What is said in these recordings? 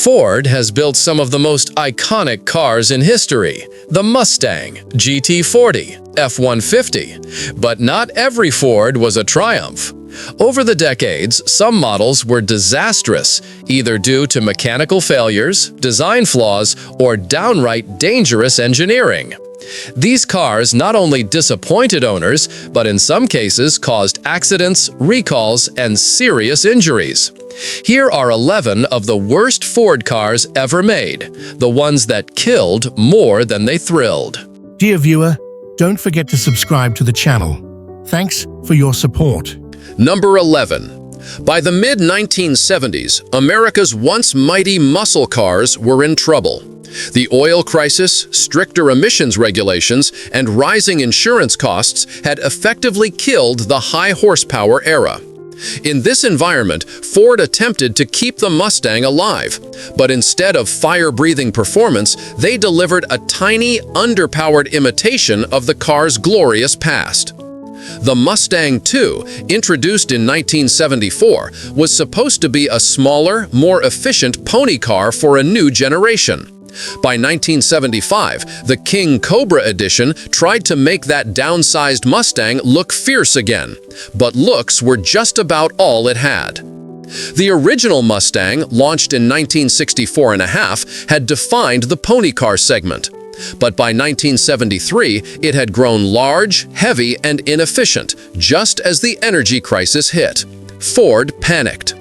Ford has built some of the most iconic cars in history: the Mustang, GT40, F-150. But not every Ford was a triumph. Over the decades, some models were disastrous, either due to mechanical failures, design flaws, or downright dangerous engineering. These cars not only disappointed owners, but in some cases caused accidents, recalls, and serious injuries. Here are 11 of the worst Ford cars ever made, the ones that killed more than they thrilled. Dear viewer, don't forget to subscribe to the channel. Thanks for your support. Number 11. By the mid-1970s, America's once mighty muscle cars were in trouble. The oil crisis, stricter emissions regulations, and rising insurance costs had effectively killed the high-horsepower era. In this environment, Ford attempted to keep the Mustang alive, but instead of fire-breathing performance, they delivered a tiny, underpowered imitation of the car's glorious past. The Mustang II, introduced in 1974, was supposed to be a smaller, more efficient pony car for a new generation. By 1975, the King Cobra edition tried to make that downsized Mustang look fierce again, but looks were just about all it had. The original Mustang, launched in 1964 and a half, had defined the pony car segment. But by 1973, it had grown large, heavy, and inefficient, just as the energy crisis hit. Ford panicked.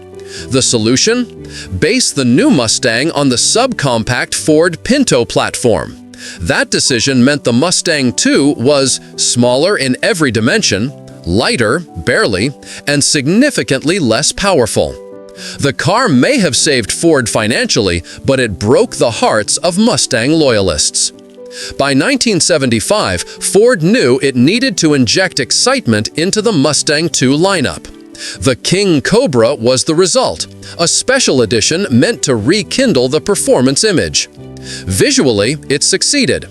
The solution? Base the new Mustang on the subcompact Ford Pinto platform. That decision meant the Mustang II was smaller in every dimension, lighter, barely, and significantly less powerful. The car may have saved Ford financially, but it broke the hearts of Mustang loyalists. By 1975, Ford knew it needed to inject excitement into the Mustang II lineup. The King Cobra was the result, a special edition meant to rekindle the performance image. Visually, it succeeded.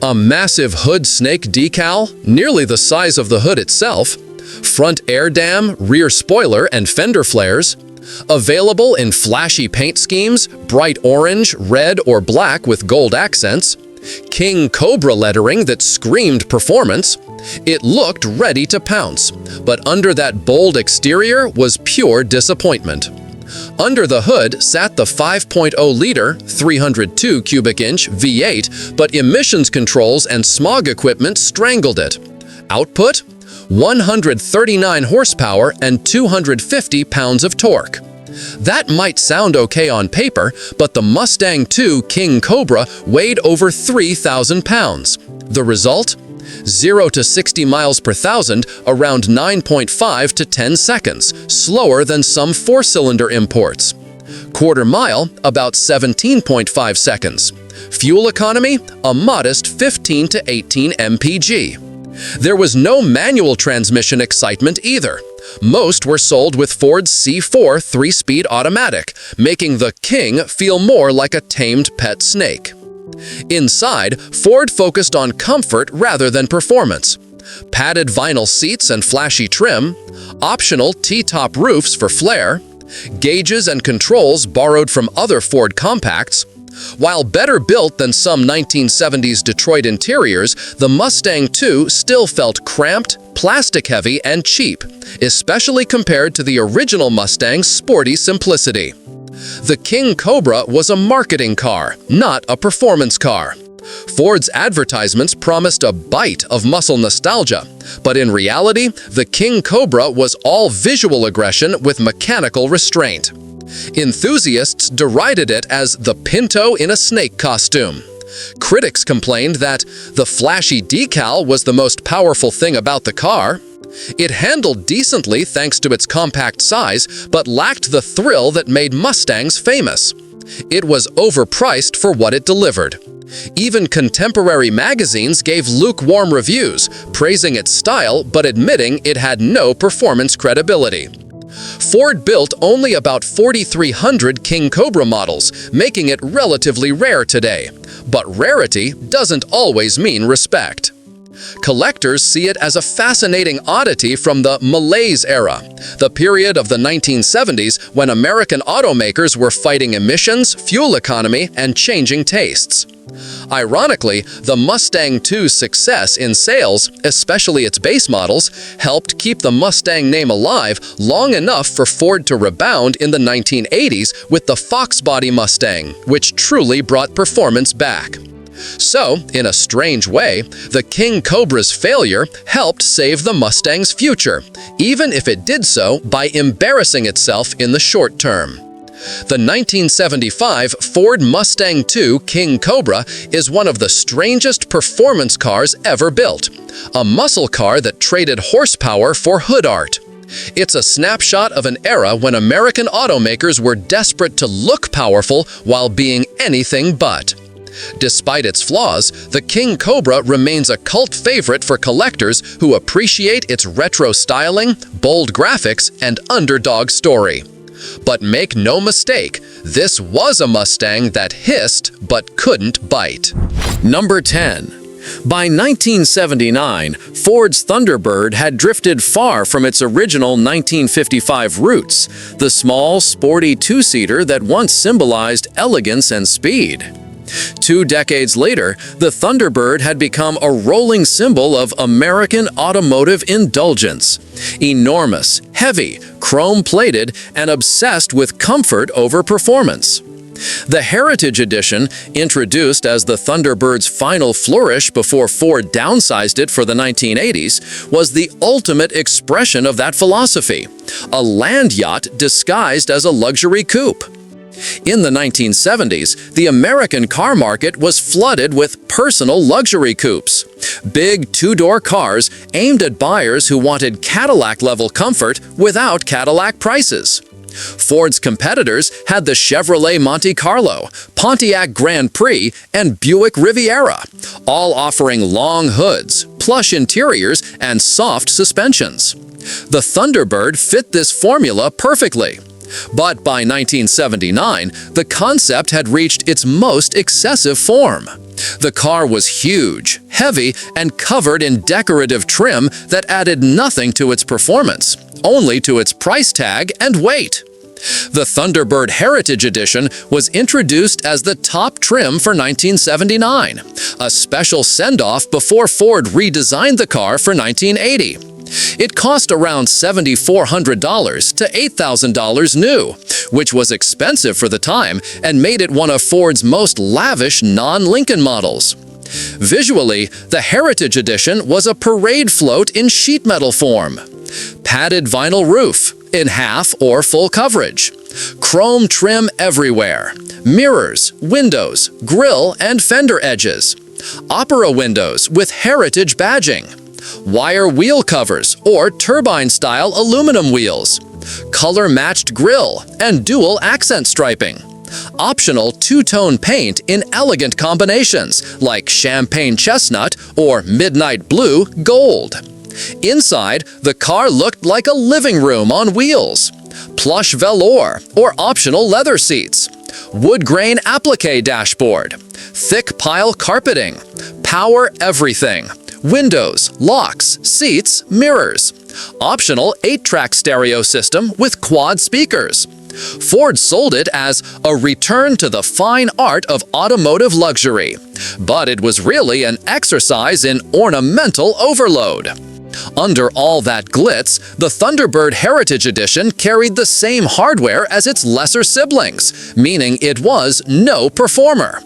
A massive hood snake decal, nearly the size of the hood itself, front air dam, rear spoiler, and fender flares, available in flashy paint schemes, bright orange, red, or black with gold accents, King Cobra lettering that screamed performance. It looked ready to pounce, but under that bold exterior was pure disappointment. Under the hood sat the 5.0-liter, 302 cubic inch V8, but emissions controls and smog equipment strangled it. Output? 139 horsepower and 250 pounds of torque. That might sound okay on paper, but the Mustang II King Cobra weighed over 3,000 pounds. The result? 0 to 60 miles per thousand around 9.5 to 10 seconds, slower than some four-cylinder imports. Quarter mile, about 17.5 seconds. Fuel economy, a modest 15 to 18 mpg. There was no manual transmission excitement either. Most were sold with Ford's C4 3-speed automatic, making the King feel more like a tamed pet snake. Inside, Ford focused on comfort rather than performance. Padded vinyl seats and flashy trim, optional T-top roofs for flair, gauges and controls borrowed from other Ford compacts. While better built than some 1970s Detroit interiors, the Mustang II still felt cramped, plastic-heavy, and cheap, especially compared to the original Mustang's sporty simplicity. The King Cobra was a marketing car, not a performance car. Ford's advertisements promised a bite of muscle nostalgia, but in reality, the King Cobra was all visual aggression with mechanical restraint. Enthusiasts derided it as the Pinto in a snake costume. Critics complained that the flashy decal was the most powerful thing about the car. It handled decently thanks to its compact size, but lacked the thrill that made Mustangs famous. It was overpriced for what it delivered. Even contemporary magazines gave lukewarm reviews, praising its style but admitting it had no performance credibility. Ford built only about 4,300 King Cobra models, making it relatively rare today. But rarity doesn't always mean respect. Collectors see it as a fascinating oddity from the malaise era, the period of the 1970s when American automakers were fighting emissions, fuel economy, and changing tastes. Ironically, the Mustang II's success in sales, especially its base models, helped keep the Mustang name alive long enough for Ford to rebound in the 1980s with the Fox body Mustang, which truly brought performance back. So, in a strange way, the King Cobra's failure helped save the Mustang's future, even if it did so by embarrassing itself in the short term. The 1975 Ford Mustang II King Cobra is one of the strangest performance cars ever built, a muscle car that traded horsepower for hood art. It's a snapshot of an era when American automakers were desperate to look powerful while being anything but. Despite its flaws, the King Cobra remains a cult favorite for collectors who appreciate its retro styling, bold graphics, and underdog story. But make no mistake, this was a Mustang that hissed but couldn't bite. Number 10. By 1979, Ford's Thunderbird had drifted far from its original 1955 roots, the small, sporty two-seater that once symbolized elegance and speed. 2 decades later, the Thunderbird had become a rolling symbol of American automotive indulgence. Enormous, heavy, chrome-plated, and obsessed with comfort over performance. The Heritage Edition, introduced as the Thunderbird's final flourish before Ford downsized it for the 1980s, was the ultimate expression of that philosophy, a land yacht disguised as a luxury coupe. In the 1970s, the American car market was flooded with personal luxury coupes, big two-door cars aimed at buyers who wanted Cadillac-level comfort without Cadillac prices. Ford's competitors had the Chevrolet Monte Carlo, Pontiac Grand Prix, and Buick Riviera, all offering long hoods, plush interiors, and soft suspensions. The Thunderbird fit this formula perfectly. But by 1979, the concept had reached its most excessive form. The car was huge, heavy, and covered in decorative trim that added nothing to its performance, only to its price tag and weight. The Thunderbird Heritage Edition was introduced as the top trim for 1979, a special send-off before Ford redesigned the car for 1980. It cost around $7,400 to $8,000 new, which was expensive for the time and made it one of Ford's most lavish non-Lincoln models. Visually, the Heritage Edition was a parade float in sheet metal form. Padded vinyl roof, in half or full coverage. Chrome trim everywhere. Mirrors, windows, grille, and fender edges. Opera windows with heritage badging. Wire wheel covers or turbine-style aluminum wheels, color-matched grille, and dual accent striping. Optional two-tone paint in elegant combinations like champagne chestnut or midnight blue gold. Inside, the car looked like a living room on wheels. Plush velour or optional leather seats. Wood grain applique dashboard. Thick pile carpeting. Power everything. Windows, locks, seats, mirrors. Optional 8-track stereo system with quad speakers. Ford sold it as a return to the fine art of automotive luxury, but it was really an exercise in ornamental overload. Under all that glitz, the Thunderbird Heritage Edition carried the same hardware as its lesser siblings, meaning it was no performer.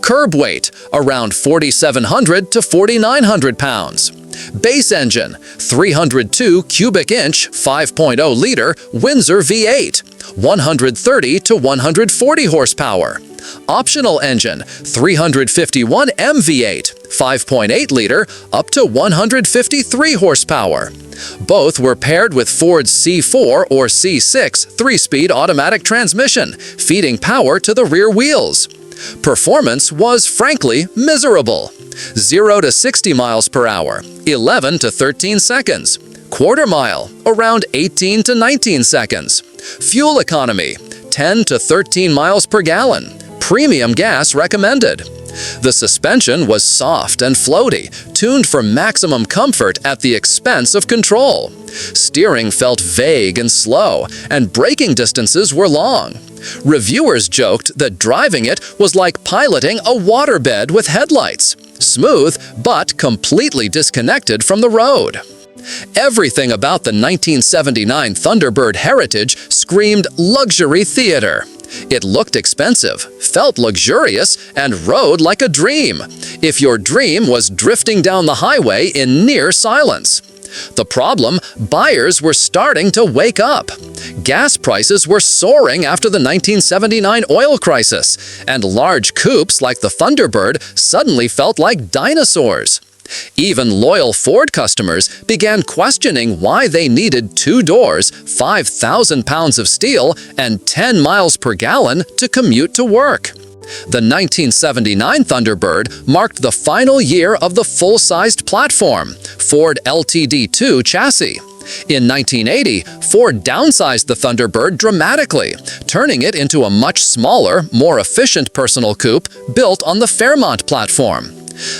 Curb weight, around 4,700 to 4,900 pounds. Base engine, 302 cubic inch 5.0-liter Windsor V8, 130 to 140 horsepower. Optional engine, 351 MV8, 5.8-liter, up to 153 horsepower. Both were paired with Ford's C4 or C6 3-speed automatic transmission, feeding power to the rear wheels. Performance was frankly miserable. 0 to 60 miles per hour, 11 to 13 seconds. Quarter mile, around 18 to 19 seconds. Fuel economy, 10 to 13 miles per gallon. Premium gas recommended. The suspension was soft and floaty, tuned for maximum comfort at the expense of control. Steering felt vague and slow, and braking distances were long. Reviewers joked that driving it was like piloting a waterbed with headlights, smooth but completely disconnected from the road. Everything about the 1979 Thunderbird Heritage screamed luxury theater. It looked expensive, felt luxurious, and rode like a dream, if your dream was drifting down the highway in near silence. The problem, buyers were starting to wake up. Gas prices were soaring after the 1979 oil crisis, and large coupes like the Thunderbird suddenly felt like dinosaurs. Even loyal Ford customers began questioning why they needed 2 doors, 5,000 pounds of steel, and 10 miles per gallon to commute to work. The 1979 Thunderbird marked the final year of the full-sized platform, Ford LTD2 chassis. In 1980, Ford downsized the Thunderbird dramatically, turning it into a much smaller, more efficient personal coupe built on the Fairmont platform.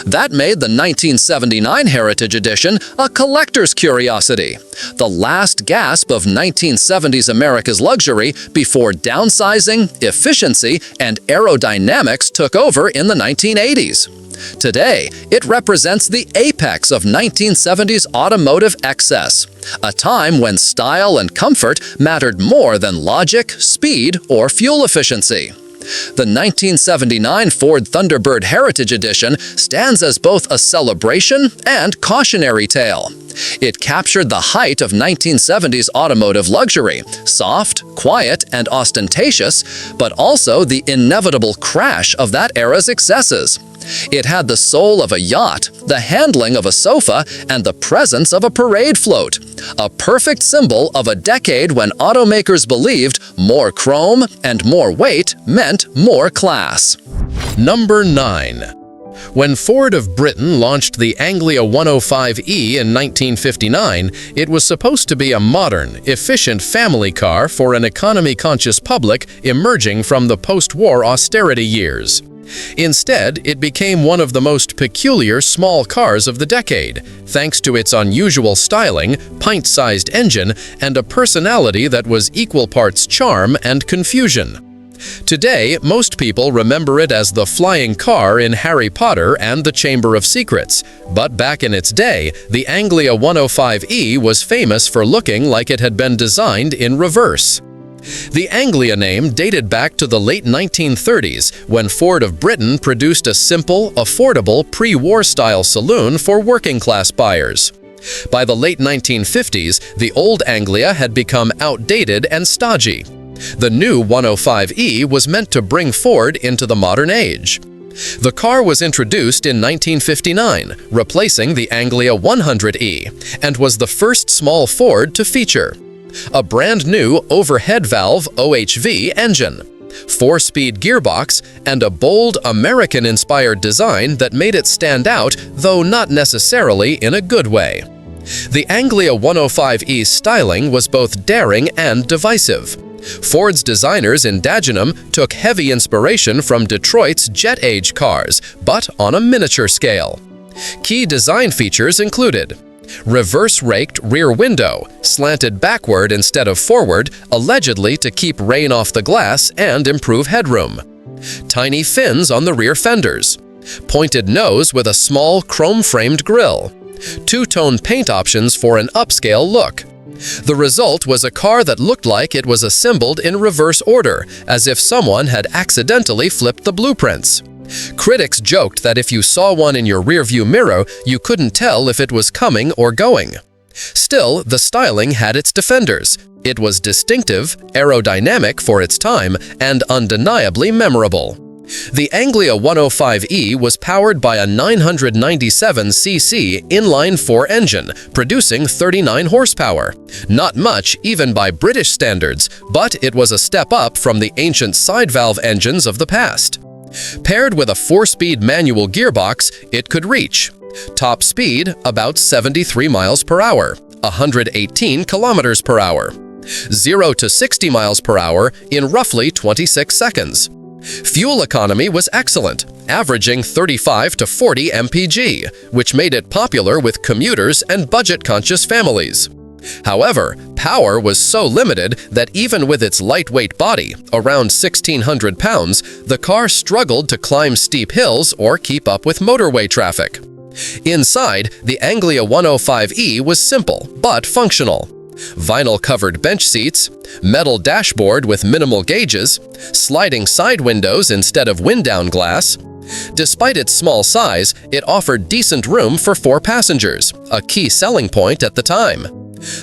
That made the 1979 Heritage Edition a collector's curiosity, the last gasp of 1970s America's luxury before downsizing, efficiency, and aerodynamics took over in the 1980s. Today, it represents the apex of 1970s automotive excess, a time when style and comfort mattered more than logic, speed, or fuel efficiency. The 1979 Ford Thunderbird Heritage Edition stands as both a celebration and cautionary tale. It captured the height of 1970s automotive luxury, soft, quiet, and ostentatious, but also the inevitable crash of that era's excesses. It had the soul of a yacht, the handling of a sofa, and the presence of a parade float. A perfect symbol of a decade when automakers believed more chrome and more weight meant more class. Number 9. When Ford of Britain launched the Anglia 105e in 1959, it was supposed to be a modern, efficient family car for an economy-conscious public emerging from the post-war austerity years. Instead, it became one of the most peculiar small cars of the decade, thanks to its unusual styling, pint-sized engine, and a personality that was equal parts charm and confusion. Today, most people remember it as the flying car in Harry Potter and the Chamber of Secrets, but back in its day, the Anglia 105e was famous for looking like it had been designed in reverse. The Anglia name dated back to the late 1930s, when Ford of Britain produced a simple, affordable, pre-war style saloon for working-class buyers. By the late 1950s, the old Anglia had become outdated and stodgy. The new 105e was meant to bring Ford into the modern age. The car was introduced in 1959, replacing the Anglia 100e, and was the first small Ford to feature a brand new overhead valve OHV engine, 4-speed gearbox, and a bold American-inspired design that made it stand out, though not necessarily in a good way. The Anglia 105e's styling was both daring and divisive. Ford's designers in Dagenham took heavy inspiration from Detroit's jet-age cars, but on a miniature scale. Key design features included reverse-raked rear window, slanted backward instead of forward, allegedly to keep rain off the glass and improve headroom. Tiny fins on the rear fenders. Pointed nose with a small chrome-framed grille. Two-tone paint options for an upscale look. The result was a car that looked like it was assembled in reverse order, as if someone had accidentally flipped the blueprints. Critics joked that if you saw one in your rearview mirror, you couldn't tell if it was coming or going. Still, the styling had its defenders. It was distinctive, aerodynamic for its time, and undeniably memorable. The Anglia 105e was powered by a 997cc inline-4 engine, producing 39 horsepower. Not much, even by British standards, but it was a step up from the ancient side-valve engines of the past. Paired with a 4-speed manual gearbox, it could reach top speed about 73 miles per hour, 118 kilometers per hour, 0 to 60 miles per hour in roughly 26 seconds. Fuel economy was excellent, averaging 35 to 40 mpg, which made it popular with commuters and budget-conscious families. However, power was so limited that even with its lightweight body, around 1,600 pounds, the car struggled to climb steep hills or keep up with motorway traffic. Inside, the Anglia 105e was simple but functional. Vinyl-covered bench seats, metal dashboard with minimal gauges, sliding side windows instead of wind-down glass. Despite its small size, it offered decent room for 4 passengers, a key selling point at the time.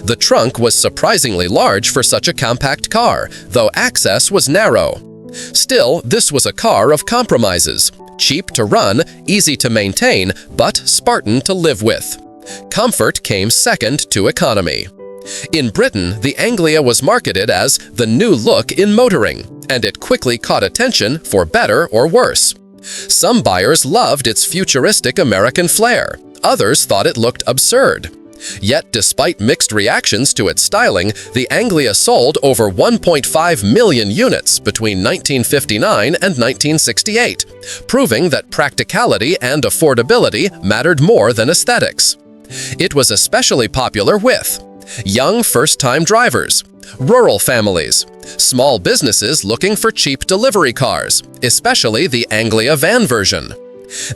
The trunk was surprisingly large for such a compact car, though access was narrow. Still, this was a car of compromises. Cheap to run, easy to maintain, but Spartan to live with. Comfort came second to economy. In Britain, the Anglia was marketed as the new look in motoring, and it quickly caught attention for better or worse. Some buyers loved its futuristic American flair. Others thought it looked absurd. Yet, despite mixed reactions to its styling, the Anglia sold over 1.5 million units between 1959 and 1968, proving that practicality and affordability mattered more than aesthetics. It was especially popular with young first-time drivers, rural families, small businesses looking for cheap delivery cars, especially the Anglia van version.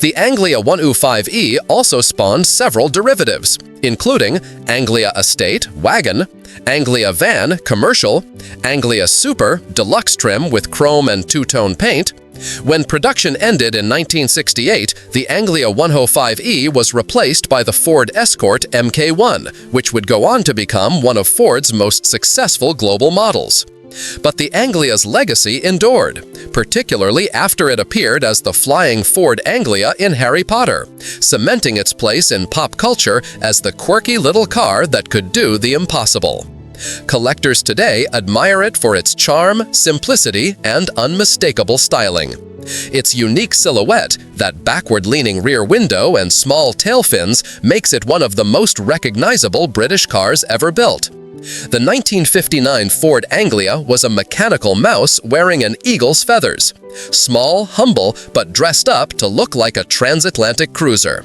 The Anglia 105e also spawned several derivatives, including Anglia Estate Wagon, Anglia Van Commercial, Anglia Super Deluxe trim with chrome and two-tone paint. When production ended in 1968, the Anglia 105e was replaced by the Ford Escort Mk1, which would go on to become one of Ford's most successful global models. But the Anglia's legacy endured, particularly after it appeared as the flying Ford Anglia in Harry Potter, cementing its place in pop culture as the quirky little car that could do the impossible. Collectors today admire it for its charm, simplicity, and unmistakable styling. Its unique silhouette, that backward-leaning rear window and small tail fins, makes it one of the most recognizable British cars ever built. The 1959 Ford Anglia was a mechanical mouse wearing an eagle's feathers. Small, humble, but dressed up to look like a transatlantic cruiser.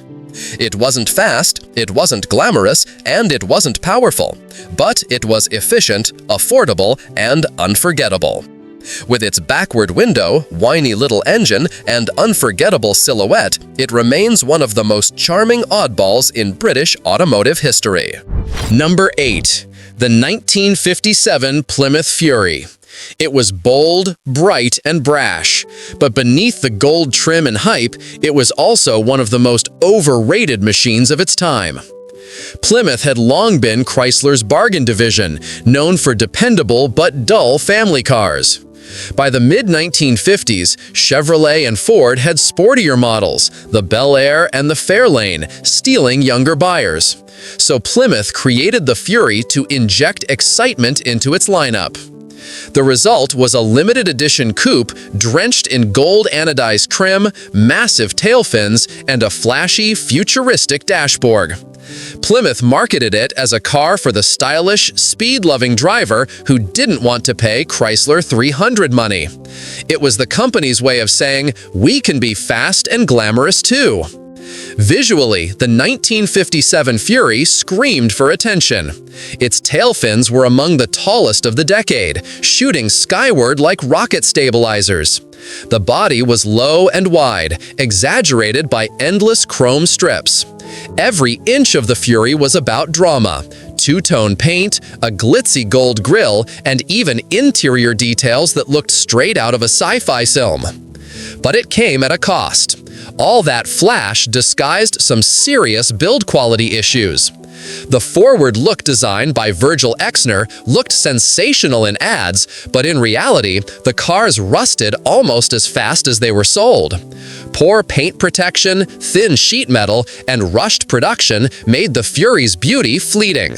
It wasn't fast, it wasn't glamorous, and it wasn't powerful, but it was efficient, affordable, and unforgettable. With its backward window, whiny little engine, and unforgettable silhouette, it remains one of the most charming oddballs in British automotive history. Number 8. The 1957 Plymouth Fury. It was bold, bright, and brash, but beneath the gold trim and hype, it was also one of the most overrated machines of its time. Plymouth had long been Chrysler's bargain division, known for dependable but dull family cars. By the mid-1950s, Chevrolet and Ford had sportier models, the Bel Air and the Fairlane, stealing younger buyers. So Plymouth created the Fury to inject excitement into its lineup. The result was a limited edition coupe drenched in gold anodized trim, massive tail fins, and a flashy, futuristic dashboard. Plymouth marketed it as a car for the stylish, speed-loving driver who didn't want to pay Chrysler 300 money. It was the company's way of saying, we can be fast and glamorous too. Visually, the 1957 Fury screamed for attention. Its tail fins were among the tallest of the decade, shooting skyward like rocket stabilizers. The body was low and wide, exaggerated by endless chrome strips. Every inch of the Fury was about drama. Two-tone paint, a glitzy gold grille, and even interior details that looked straight out of a sci-fi film. But it came at a cost. All that flash disguised some serious build quality issues. The forward-look design by Virgil Exner looked sensational in ads, but in reality, the cars rusted almost as fast as they were sold. Poor paint protection, thin sheet metal, and rushed production made the Fury's beauty fleeting.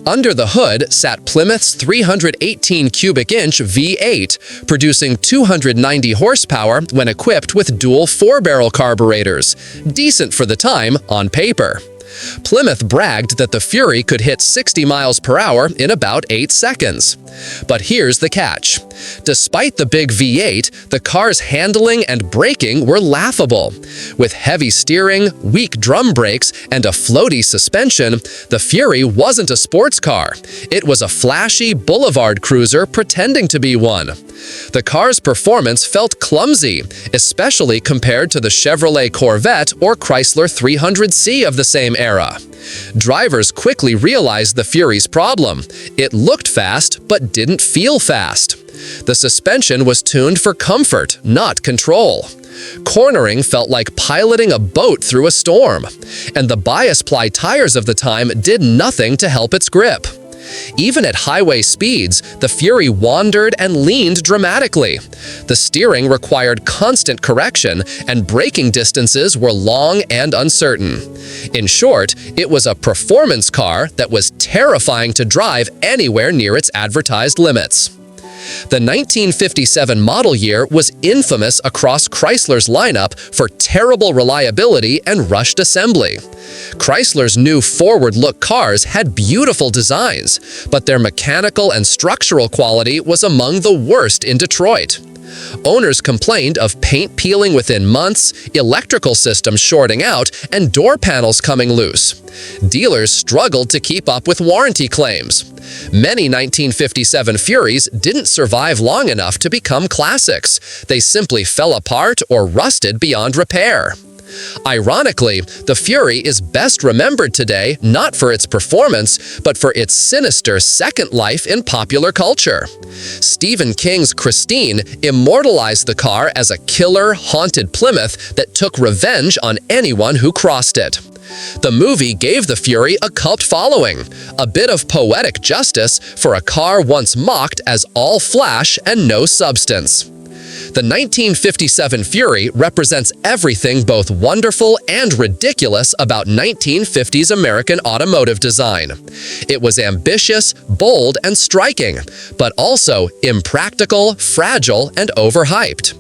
Under the hood sat Plymouth's 318 cubic inch V8, producing 290 horsepower when equipped with dual 4-barrel carburetors, decent for the time on paper. Plymouth bragged that the Fury could hit 60 miles per hour in about 8 seconds. But here's the catch. Despite the big V8, the car's handling and braking were laughable. With heavy steering, weak drum brakes, and a floaty suspension, the Fury wasn't a sports car. It was a flashy boulevard cruiser pretending to be one. The car's performance felt clumsy, especially compared to the Chevrolet Corvette or Chrysler 300C of the same era. Drivers quickly realized the Fury's problem. It looked fast, but didn't feel fast. The suspension was tuned for comfort, not control. Cornering felt like piloting a boat through a storm, and the bias-ply tires of the time did nothing to help its grip. Even at highway speeds, the Fury wandered and leaned dramatically. The steering required constant correction, and braking distances were long and uncertain. In short, it was a performance car that was terrifying to drive anywhere near its advertised limits. The 1957 model year was infamous across Chrysler's lineup for terrible reliability and rushed assembly. Chrysler's new forward-look cars had beautiful designs, but their mechanical and structural quality was among the worst in Detroit. Owners complained of paint peeling within months, electrical systems shorting out, and door panels coming loose. Dealers struggled to keep up with warranty claims. Many 1957 Furies didn't survive long enough to become classics. They simply fell apart or rusted beyond repair. Ironically, the Fury is best remembered today not for its performance, but for its sinister second life in popular culture. Stephen King's Christine immortalized the car as a killer, haunted Plymouth that took revenge on anyone who crossed it. The movie gave the Fury a cult following, a bit of poetic justice for a car once mocked as all flash and no substance. The 1957 Fury represents everything both wonderful and ridiculous about 1950s American automotive design. It was ambitious, bold, and striking, but also impractical, fragile, and overhyped.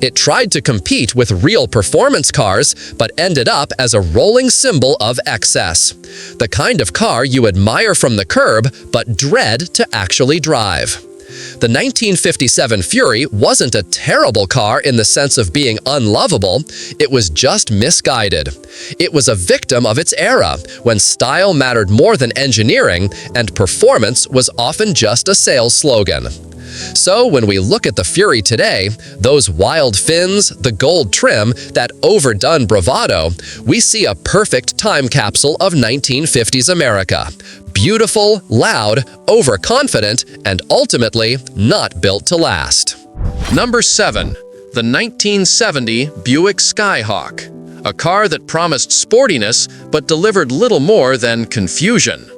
It tried to compete with real performance cars, but ended up as a rolling symbol of excess. The kind of car you admire from the curb, but dread to actually drive. The 1957 Fury wasn't a terrible car in the sense of being unlovable, it was just misguided. It was a victim of its era, when style mattered more than engineering, and performance was often just a sales slogan. So when we look at the Fury today, those wild fins, the gold trim, that overdone bravado, we see a perfect time capsule of 1950s America. Beautiful, loud, overconfident, and ultimately not built to last. Number 7. The 1970 Buick Skyhawk, a car that promised sportiness but delivered little more than confusion.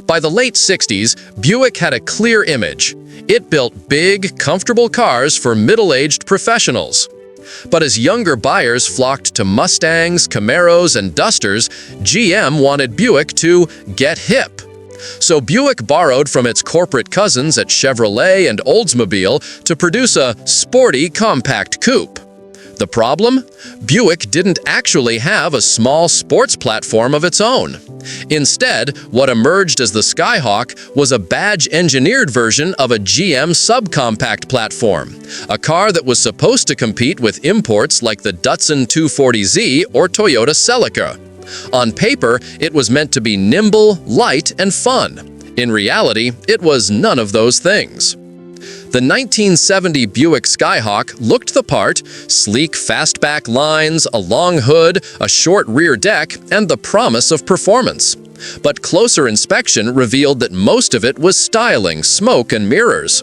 By the late 60s, Buick had a clear image. It built big, comfortable cars for middle-aged professionals. But as younger buyers flocked to Mustangs, Camaros, and Dusters, GM wanted Buick to get hip. So Buick borrowed from its corporate cousins at Chevrolet and Oldsmobile to produce a sporty compact coupe. The problem? Buick didn't actually have a small sports platform of its own. Instead, what emerged as the Skyhawk was a badge-engineered version of a GM subcompact platform, a car that was supposed to compete with imports like the Datsun 240Z or Toyota Celica. On paper, it was meant to be nimble, light, and fun. In reality, it was none of those things. The 1970 Buick Skyhawk looked the part: sleek fastback lines, a long hood, a short rear deck, and the promise of performance. But closer inspection revealed that most of it was styling, smoke, and mirrors.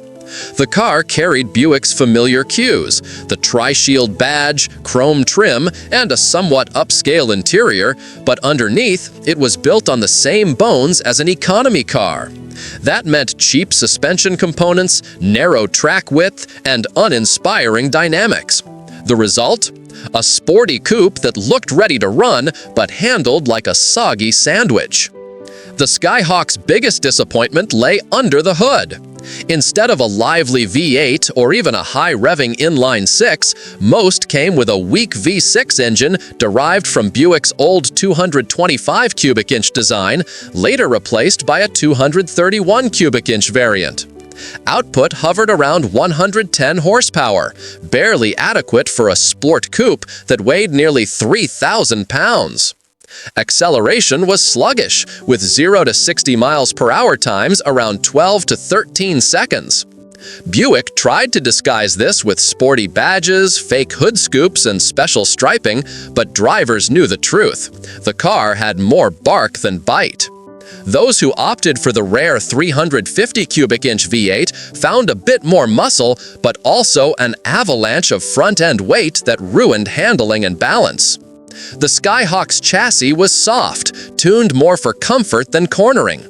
The car carried Buick's familiar cues: the Tri-Shield badge, chrome trim, and a somewhat upscale interior, but underneath, it was built on the same bones as an economy car. That meant cheap suspension components, narrow track width, and uninspiring dynamics. The result? A sporty coupe that looked ready to run, but handled like a soggy sandwich. The Skyhawk's biggest disappointment lay under the hood. Instead of a lively V8 or even a high-revving inline-6, most came with a weak V6 engine derived from Buick's old 225 cubic inch design, later replaced by a 231 cubic inch variant. Output hovered around 110 horsepower, barely adequate for a sport coupe that weighed nearly 3,000 pounds. Acceleration was sluggish, with 0 to 60 miles per hour times around 12 to 13 seconds. Buick tried to disguise this with sporty badges, fake hood scoops, and special striping, but drivers knew the truth. The car had more bark than bite. Those who opted for the rare 350 cubic inch V8 found a bit more muscle, but also an avalanche of front-end weight that ruined handling and balance. The Skyhawk's chassis was soft, tuned more for comfort than cornering.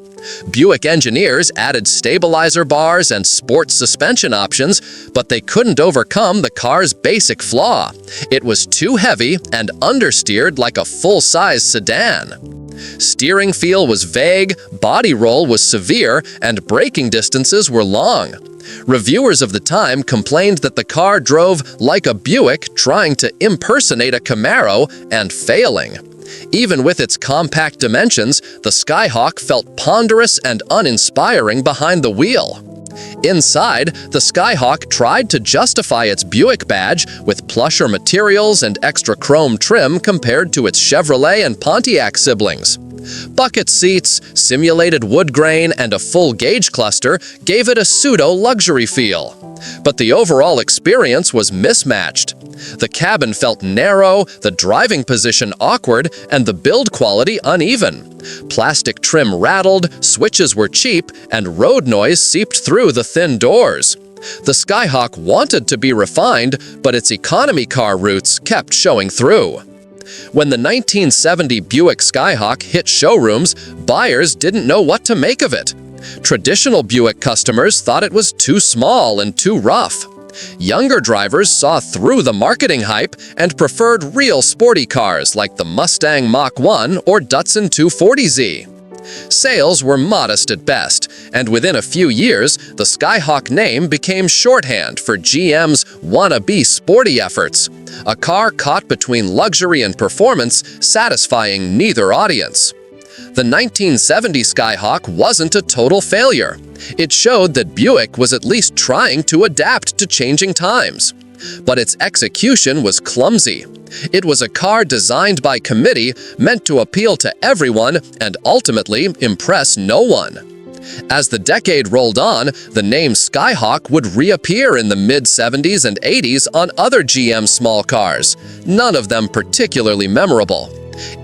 Buick engineers added stabilizer bars and sports suspension options, but they couldn't overcome the car's basic flaw. It was too heavy and understeered like a full-size sedan. Steering feel was vague, body roll was severe, and braking distances were long. Reviewers of the time complained that the car drove like a Buick trying to impersonate a Camaro and failing. Even with its compact dimensions, the Skyhawk felt ponderous and uninspiring behind the wheel. Inside, the Skyhawk tried to justify its Buick badge with plusher materials and extra chrome trim compared to its Chevrolet and Pontiac siblings. Bucket seats, simulated wood grain, and a full gauge cluster gave it a pseudo-luxury feel. But the overall experience was mismatched. The cabin felt narrow, the driving position awkward, and the build quality uneven. Plastic trim rattled, switches were cheap, and road noise seeped through the thin doors. The Skyhawk wanted to be refined, but its economy car roots kept showing through. When the 1970 Buick Skyhawk hit showrooms, buyers didn't know what to make of it. Traditional Buick customers thought it was too small and too rough. Younger drivers saw through the marketing hype and preferred real sporty cars like the Mustang Mach-1 or Datsun 240Z. Sales were modest at best, and within a few years, the Skyhawk name became shorthand for GM's wannabe sporty efforts, a car caught between luxury and performance, satisfying neither audience. The 1970 Skyhawk wasn't a total failure. It showed that Buick was at least trying to adapt to changing times. But its execution was clumsy. It was a car designed by committee, meant to appeal to everyone and ultimately impress no one. As the decade rolled on, the name Skyhawk would reappear in the mid-70s and 80s on other GM small cars, none of them particularly memorable.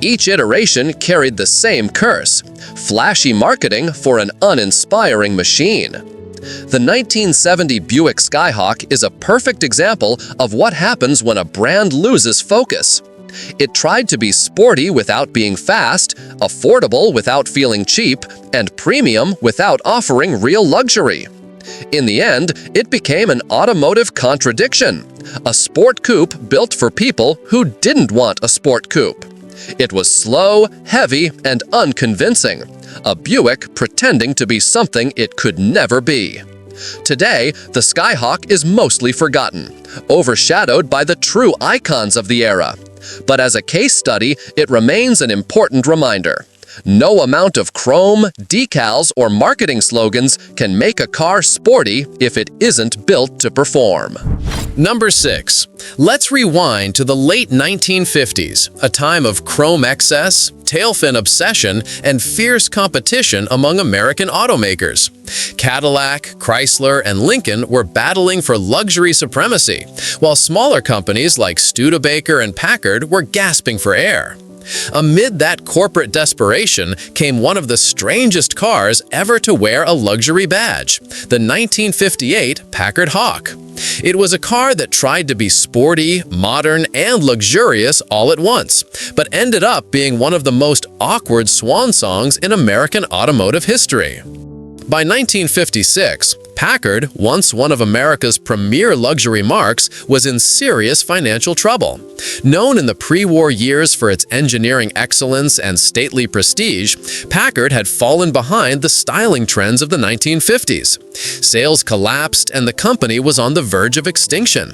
Each iteration carried the same curse: flashy marketing for an uninspiring machine. The 1970 Buick Skyhawk is a perfect example of what happens when a brand loses focus. It tried to be sporty without being fast, affordable without feeling cheap, and premium without offering real luxury. In the end, it became an automotive contradiction, a sport coupe built for people who didn't want a sport coupe. It was slow, heavy, and unconvincing, a Buick pretending to be something it could never be. Today, the Skyhawk is mostly forgotten, overshadowed by the true icons of the era. But as a case study, it remains an important reminder. No amount of chrome, decals, or marketing slogans can make a car sporty if it isn't built to perform. Number 6. Let's rewind to the late 1950s, a time of chrome excess, tailfin obsession, and fierce competition among American automakers. Cadillac, Chrysler, and Lincoln were battling for luxury supremacy, while smaller companies like Studebaker and Packard were gasping for air. Amid that corporate desperation came one of the strangest cars ever to wear a luxury badge, the 1958 Packard Hawk. It was a car that tried to be sporty, modern, and luxurious all at once, but ended up being one of the most awkward swan songs in American automotive history. By 1956, Packard, once one of America's premier luxury marques, was in serious financial trouble. Known in the pre-war years for its engineering excellence and stately prestige, Packard had fallen behind the styling trends of the 1950s. Sales collapsed and the company was on the verge of extinction.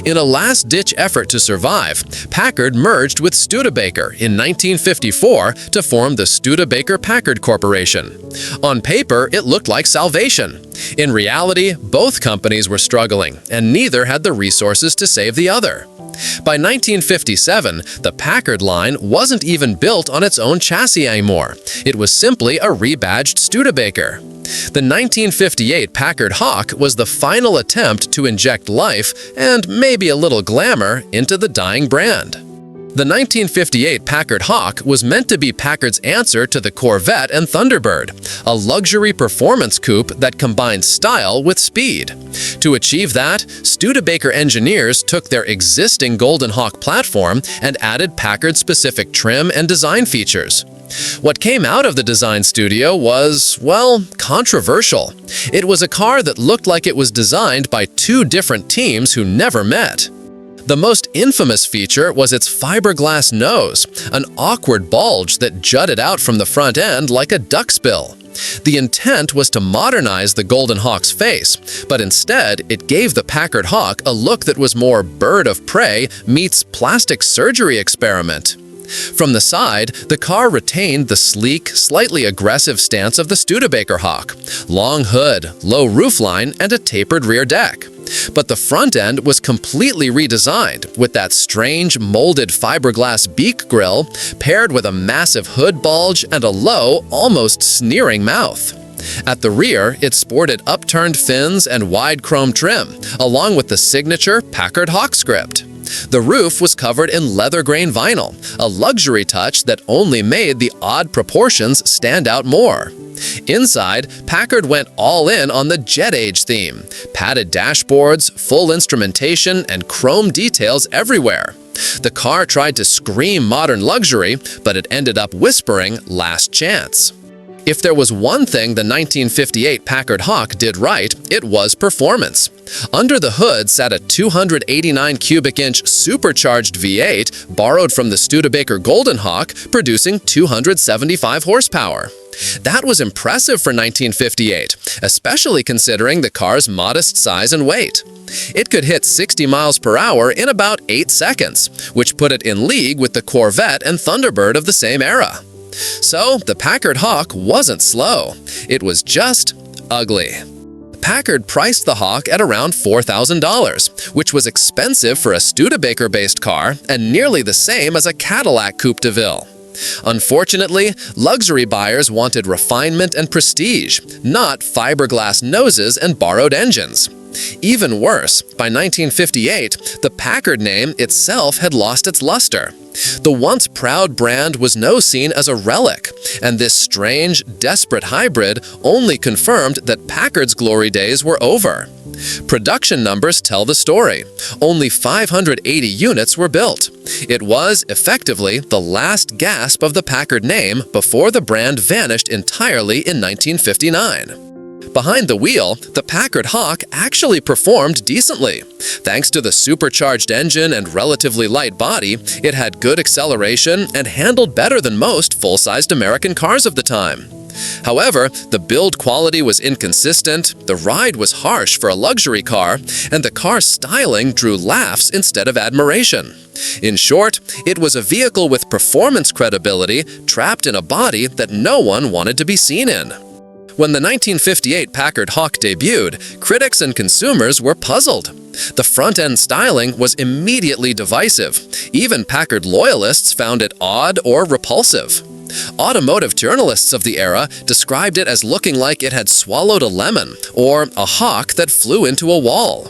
In a last-ditch effort to survive, Packard merged with Studebaker in 1954 to form the Studebaker-Packard Corporation. On paper, it looked like salvation. In reality, both companies were struggling, and neither had the resources to save the other. By 1957, the Packard line wasn't even built on its own chassis anymore. It was simply a rebadged Studebaker. The 1958 Packard Hawk was the final attempt to inject life and maybe a little glamour into the dying brand. The 1958 Packard Hawk was meant to be Packard's answer to the Corvette and Thunderbird, a luxury performance coupe that combined style with speed. To achieve that, Studebaker engineers took their existing Golden Hawk platform and added Packard-specific trim and design features. What came out of the design studio was, well, controversial. It was a car that looked like it was designed by two different teams who never met. The most infamous feature was its fiberglass nose, an awkward bulge that jutted out from the front end like a duck's-bill. The intent was to modernize the Golden Hawk's face, but instead it gave the Packard Hawk a look that was more bird of prey meets plastic surgery experiment. From the side, the car retained the sleek, slightly aggressive stance of the Studebaker Hawk, long hood, low roofline, and a tapered rear deck. But the front end was completely redesigned, with that strange, molded fiberglass beak grille, paired with a massive hood bulge and a low, almost sneering mouth. At the rear, it sported upturned fins and wide chrome trim, along with the signature Packard Hawk script. The roof was covered in leather-grain vinyl, a luxury touch that only made the odd proportions stand out more. Inside, Packard went all in on the Jet Age theme, padded dashboards, full instrumentation, and chrome details everywhere. The car tried to scream modern luxury, but it ended up whispering last chance. If there was one thing the 1958 Packard Hawk did right, it was performance. Under the hood sat a 289 cubic inch supercharged V8 borrowed from the Studebaker Golden Hawk, producing 275 horsepower. That was impressive for 1958, especially considering the car's modest size and weight. It could hit 60 miles per hour in about 8 seconds, which put it in league with the Corvette and Thunderbird of the same era. So, the Packard Hawk wasn't slow. It was just ugly. Packard priced the Hawk at around $4,000, which was expensive for a Studebaker-based car and nearly the same as a Cadillac Coupe de Ville. Unfortunately, luxury buyers wanted refinement and prestige, not fiberglass noses and borrowed engines. Even worse, by 1958, the Packard name itself had lost its luster. The once proud brand was now seen as a relic, and this strange, desperate hybrid only confirmed that Packard's glory days were over. Production numbers tell the story. Only 580 units were built. It was, effectively, the last gasp of the Packard name before the brand vanished entirely in 1959. Behind the wheel, the Packard Hawk actually performed decently. Thanks to the supercharged engine and relatively light body, it had good acceleration and handled better than most full-sized American cars of the time. However, the build quality was inconsistent, the ride was harsh for a luxury car, and the car's styling drew laughs instead of admiration. In short, it was a vehicle with performance credibility trapped in a body that no one wanted to be seen in. When the 1958 Packard Hawk debuted, critics and consumers were puzzled. The front-end styling was immediately divisive. Even Packard loyalists found it odd or repulsive. Automotive journalists of the era described it as looking like it had swallowed a lemon, or a hawk that flew into a wall.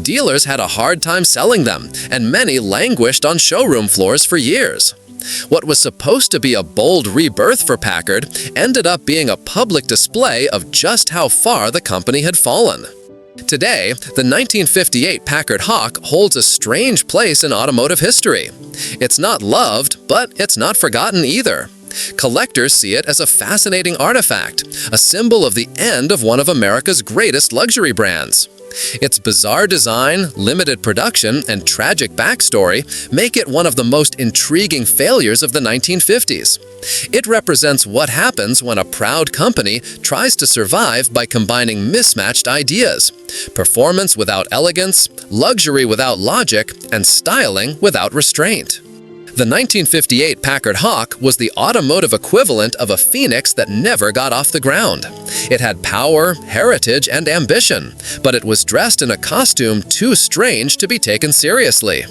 Dealers had a hard time selling them, and many languished on showroom floors for years. What was supposed to be a bold rebirth for Packard ended up being a public display of just how far the company had fallen. Today, the 1958 Packard Hawk holds a strange place in automotive history. It's not loved, but it's not forgotten either. Collectors see it as a fascinating artifact, a symbol of the end of one of America's greatest luxury brands. Its bizarre design, limited production, and tragic backstory make it one of the most intriguing failures of the 1950s. It represents what happens when a proud company tries to survive by combining mismatched ideas: performance without elegance, luxury without logic, and styling without restraint. The 1958 Packard Hawk was the automotive equivalent of a phoenix that never got off the ground. It had power, heritage, and ambition, but it was dressed in a costume too strange to be taken seriously.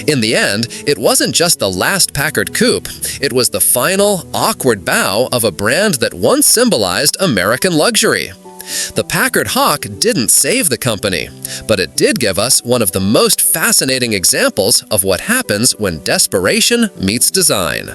In the end, it wasn't just the last Packard coupe, it was the final, awkward bow of a brand that once symbolized American luxury. The Packard Hawk didn't save the company, but it did give us one of the most fascinating examples of what happens when desperation meets design.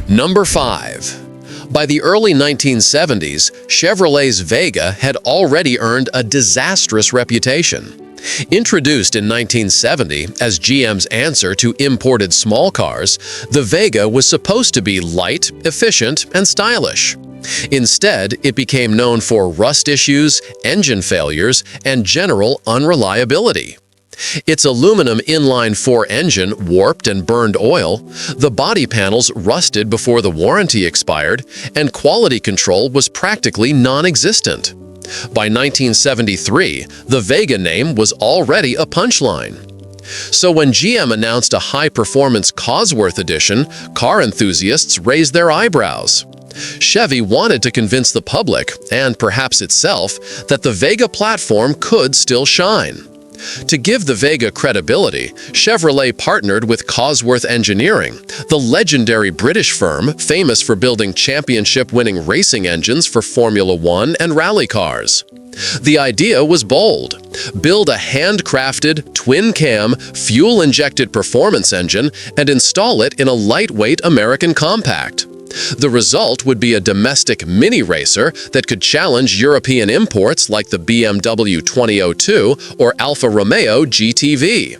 Number 5. By the early 1970s, Chevrolet's Vega had already earned a disastrous reputation. Introduced in 1970 as GM's answer to imported small cars, the Vega was supposed to be light, efficient, and stylish. Instead, it became known for rust issues, engine failures, and general unreliability. Its aluminum inline-4 engine warped and burned oil, the body panels rusted before the warranty expired, and quality control was practically non-existent. By 1973, the Vega name was already a punchline. So when GM announced a high-performance Cosworth edition, car enthusiasts raised their eyebrows. Chevy wanted to convince the public, and perhaps itself, that the Vega platform could still shine. To give the Vega credibility, Chevrolet partnered with Cosworth Engineering, the legendary British firm famous for building championship-winning racing engines for Formula One and rally cars. The idea was bold: build a handcrafted, twin-cam, fuel-injected performance engine and install it in a lightweight American compact. The result would be a domestic mini racer that could challenge European imports like the BMW 2002 or Alfa Romeo GTV.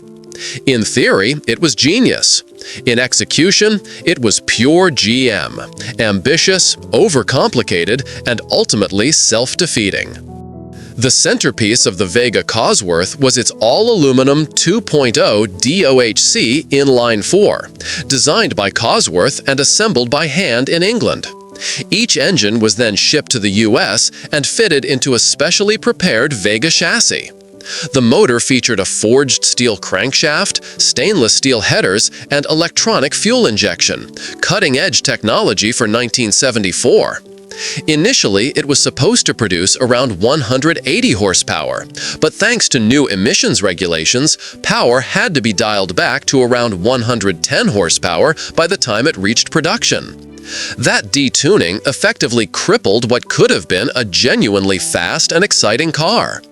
In theory, it was genius. In execution, it was pure GM, ambitious, overcomplicated, and ultimately self-defeating. The centerpiece of the Vega Cosworth was its all-aluminum 2.0 DOHC inline-4, designed by Cosworth and assembled by hand in England. Each engine was then shipped to the US and fitted into a specially prepared Vega chassis. The motor featured a forged steel crankshaft, stainless steel headers, and electronic fuel injection, cutting-edge technology for 1974. Initially, it was supposed to produce around 180 horsepower, but thanks to new emissions regulations, power had to be dialed back to around 110 horsepower by the time it reached production. That detuning effectively crippled what could have been a genuinely fast and exciting car.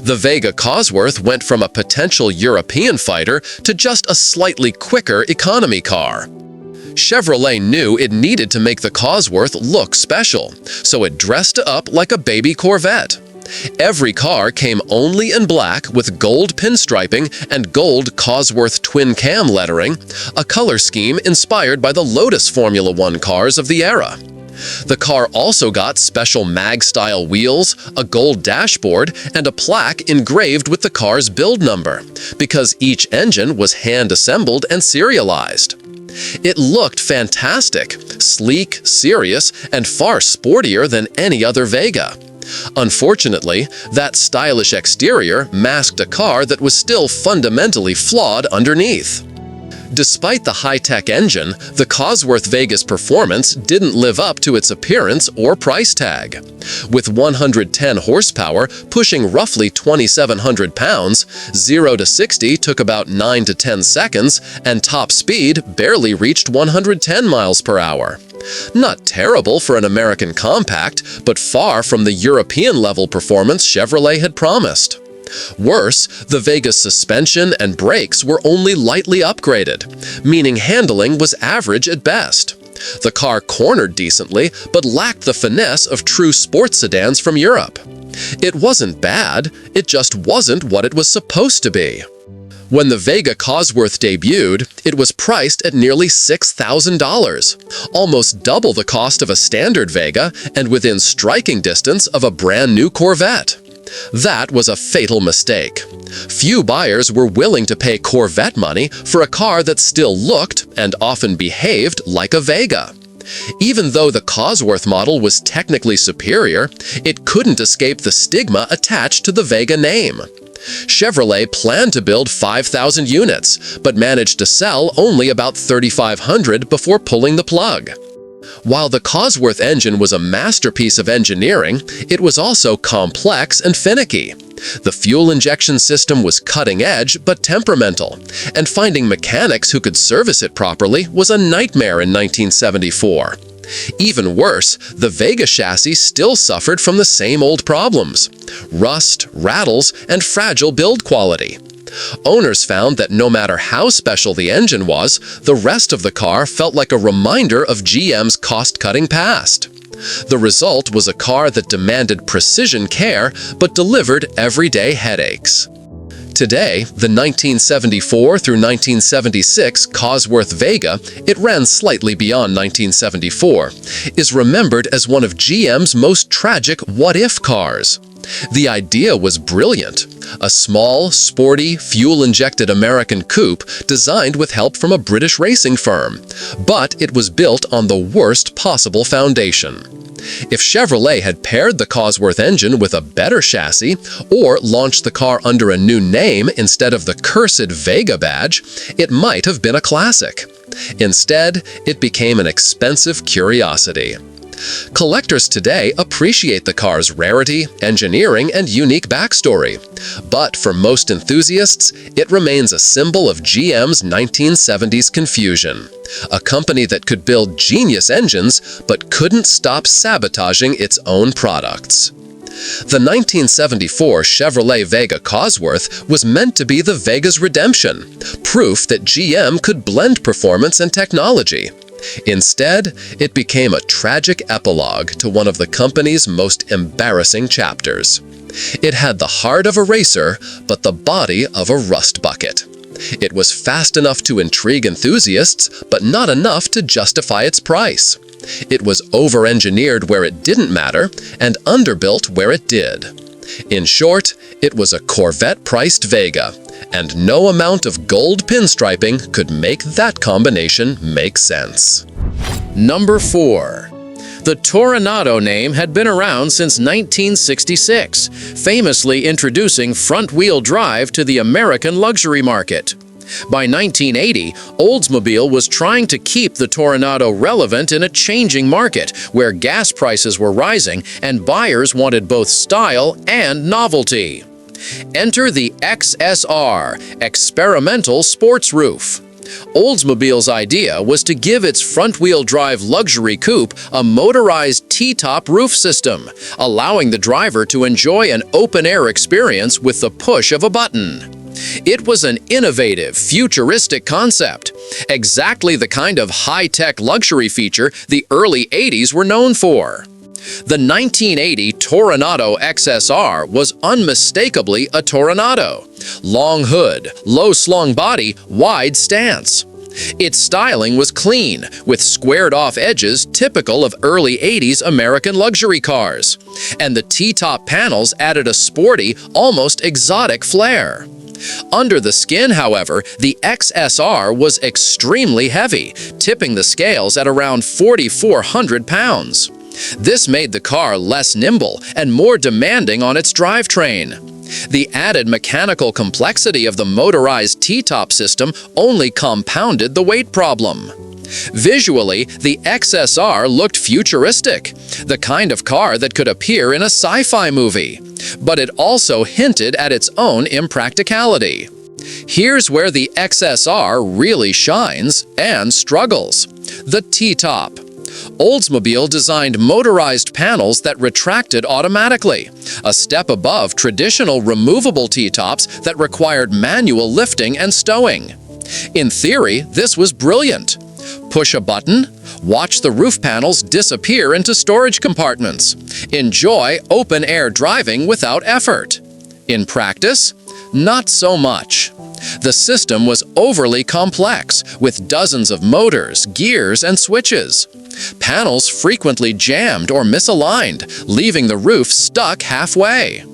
The Vega Cosworth went from a potential European fighter to just a slightly quicker economy car. Chevrolet knew it needed to make the Cosworth look special, so it dressed it up like a baby Corvette. Every car came only in black with gold pinstriping and gold Cosworth twin-cam lettering, a color scheme inspired by the Lotus Formula One cars of the era. The car also got special mag-style wheels, a gold dashboard, and a plaque engraved with the car's build number, because each engine was hand-assembled and serialized. It looked fantastic, sleek, serious, and far sportier than any other Vega. Unfortunately, that stylish exterior masked a car that was still fundamentally flawed underneath. Despite the high-tech engine, the Cosworth Vega's performance didn't live up to its appearance or price tag. With 110 horsepower pushing roughly 2,700 pounds, 0 to 60 took about 9 to 10 seconds, and top speed barely reached 110 miles per hour. Not terrible for an American compact, but far from the European-level performance Chevrolet had promised. Worse, the Vega's suspension and brakes were only lightly upgraded, meaning handling was average at best. The car cornered decently, but lacked the finesse of true sports sedans from Europe. It wasn't bad, it just wasn't what it was supposed to be. When the Vega Cosworth debuted, it was priced at nearly $6,000, almost double the cost of a standard Vega and within striking distance of a brand new Corvette. That was a fatal mistake. Few buyers were willing to pay Corvette money for a car that still looked and often behaved like a Vega. Even though the Cosworth model was technically superior, it couldn't escape the stigma attached to the Vega name. Chevrolet planned to build 5,000 units, but managed to sell only about 3,500 before pulling the plug. While the Cosworth engine was a masterpiece of engineering, it was also complex and finicky. The fuel injection system was cutting-edge but temperamental, and finding mechanics who could service it properly was a nightmare in 1974. Even worse, the Vega chassis still suffered from the same old problems: rust, rattles, and fragile build quality. Owners found that no matter how special the engine was, the rest of the car felt like a reminder of GM's cost-cutting past. The result was a car that demanded precision care but delivered everyday headaches. Today, the 1974 through 1976 Cosworth Vega, it ran slightly beyond 1974, is remembered as one of GM's most tragic what-if cars. The idea was brilliant: a small, sporty, fuel-injected American coupe designed with help from a British racing firm, but it was built on the worst possible foundation. If Chevrolet had paired the Cosworth engine with a better chassis, or launched the car under a new name instead of the cursed Vega badge, it might have been a classic. Instead, it became an expensive curiosity. Collectors today appreciate the car's rarity, engineering, and unique backstory. But for most enthusiasts, it remains a symbol of GM's 1970s confusion. A company that could build genius engines, but couldn't stop sabotaging its own products. The 1974 Chevrolet Vega Cosworth was meant to be the Vega's redemption, proof that GM could blend performance and technology. Instead, it became a tragic epilogue to one of the company's most embarrassing chapters. It had the heart of a racer, but the body of a rust bucket. It was fast enough to intrigue enthusiasts, but not enough to justify its price. It was over-engineered where it didn't matter, and underbuilt where it did. In short, it was a Corvette-priced Vega, and no amount of gold pinstriping could make that combination make sense. Number 4. The Toronado name had been around since 1966, famously introducing front-wheel drive to the American luxury market. By 1980, Oldsmobile was trying to keep the Toronado relevant in a changing market where gas prices were rising and buyers wanted both style and novelty. Enter the XSR, Experimental Sports Roof. Oldsmobile's idea was to give its front-wheel drive luxury coupe a motorized T-top roof system, allowing the driver to enjoy an open-air experience with the push of a button. It was an innovative, futuristic concept, exactly the kind of high-tech luxury feature the early 80s were known for. The 1980 Toronado XSR was unmistakably a Toronado. Long hood, low-slung body, wide stance. Its styling was clean, with squared-off edges typical of early 80s American luxury cars. And the T-top panels added a sporty, almost exotic flair. Under the skin, however, the XSR was extremely heavy, tipping the scales at around 4,400 pounds. This made the car less nimble and more demanding on its drivetrain. The added mechanical complexity of the motorized T-top system only compounded the weight problem. Visually, the XSR looked futuristic, the kind of car that could appear in a sci-fi movie. But it also hinted at its own impracticality. Here's where the XSR really shines and struggles: the T-top. Oldsmobile designed motorized panels that retracted automatically, a step above traditional removable T-tops that required manual lifting and stowing. In theory, this was brilliant. Push a button, watch the roof panels disappear into storage compartments. Enjoy open-air driving without effort. In practice, not so much. The system was overly complex, with dozens of motors, gears, and switches. Panels frequently jammed or misaligned, leaving the roof stuck halfway.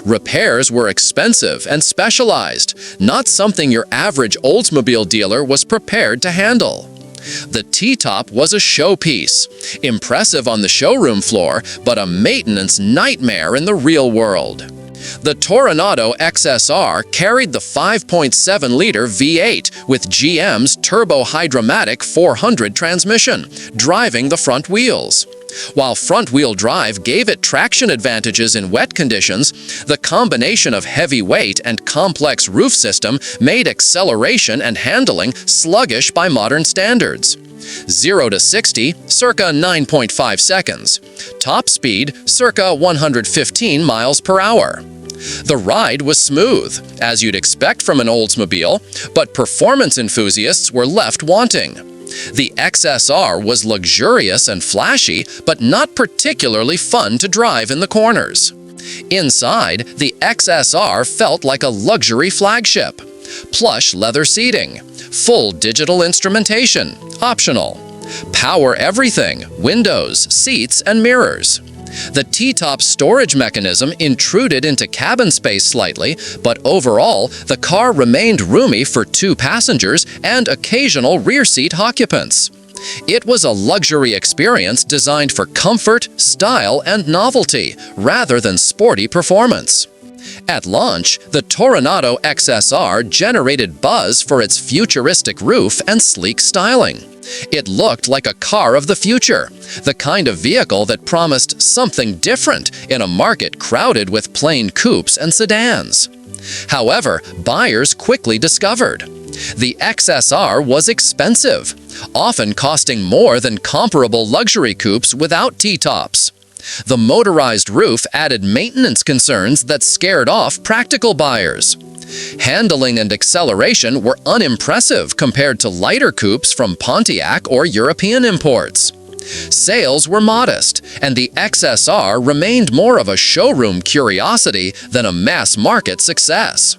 Repairs were expensive and specialized, not something your average Oldsmobile dealer was prepared to handle. The T-top was a showpiece, impressive on the showroom floor, but a maintenance nightmare in the real world. The Toronado XSR carried the 5.7-liter V8 with GM's turbo-hydromatic 400 transmission, driving the front wheels. While front-wheel drive gave it traction advantages in wet conditions, the combination of heavy weight and complex roof system made acceleration and handling sluggish by modern standards. 0 to 60, circa 9.5 seconds. Top speed, circa 115 miles per hour. The ride was smooth, as you'd expect from an Oldsmobile, but performance enthusiasts were left wanting. The XSR was luxurious and flashy, but not particularly fun to drive in the corners. Inside, the XSR felt like a luxury flagship. Plush leather seating, full digital instrumentation, optional. Power everything, windows, seats, and mirrors. The T-top storage mechanism intruded into cabin space slightly, but overall, the car remained roomy for 2 passengers and occasional rear seat occupants. It was a luxury experience designed for comfort, style, and novelty, rather than sporty performance. At launch, the Toronado XSR generated buzz for its futuristic roof and sleek styling. It looked like a car of the future, the kind of vehicle that promised something different in a market crowded with plain coupes and sedans. However, buyers quickly discovered the XSR was expensive, often costing more than comparable luxury coupes without T-tops. The motorized roof added maintenance concerns that scared off practical buyers. Handling and acceleration were unimpressive compared to lighter coupes from Pontiac or European imports. Sales were modest, and the XSR remained more of a showroom curiosity than a mass-market success.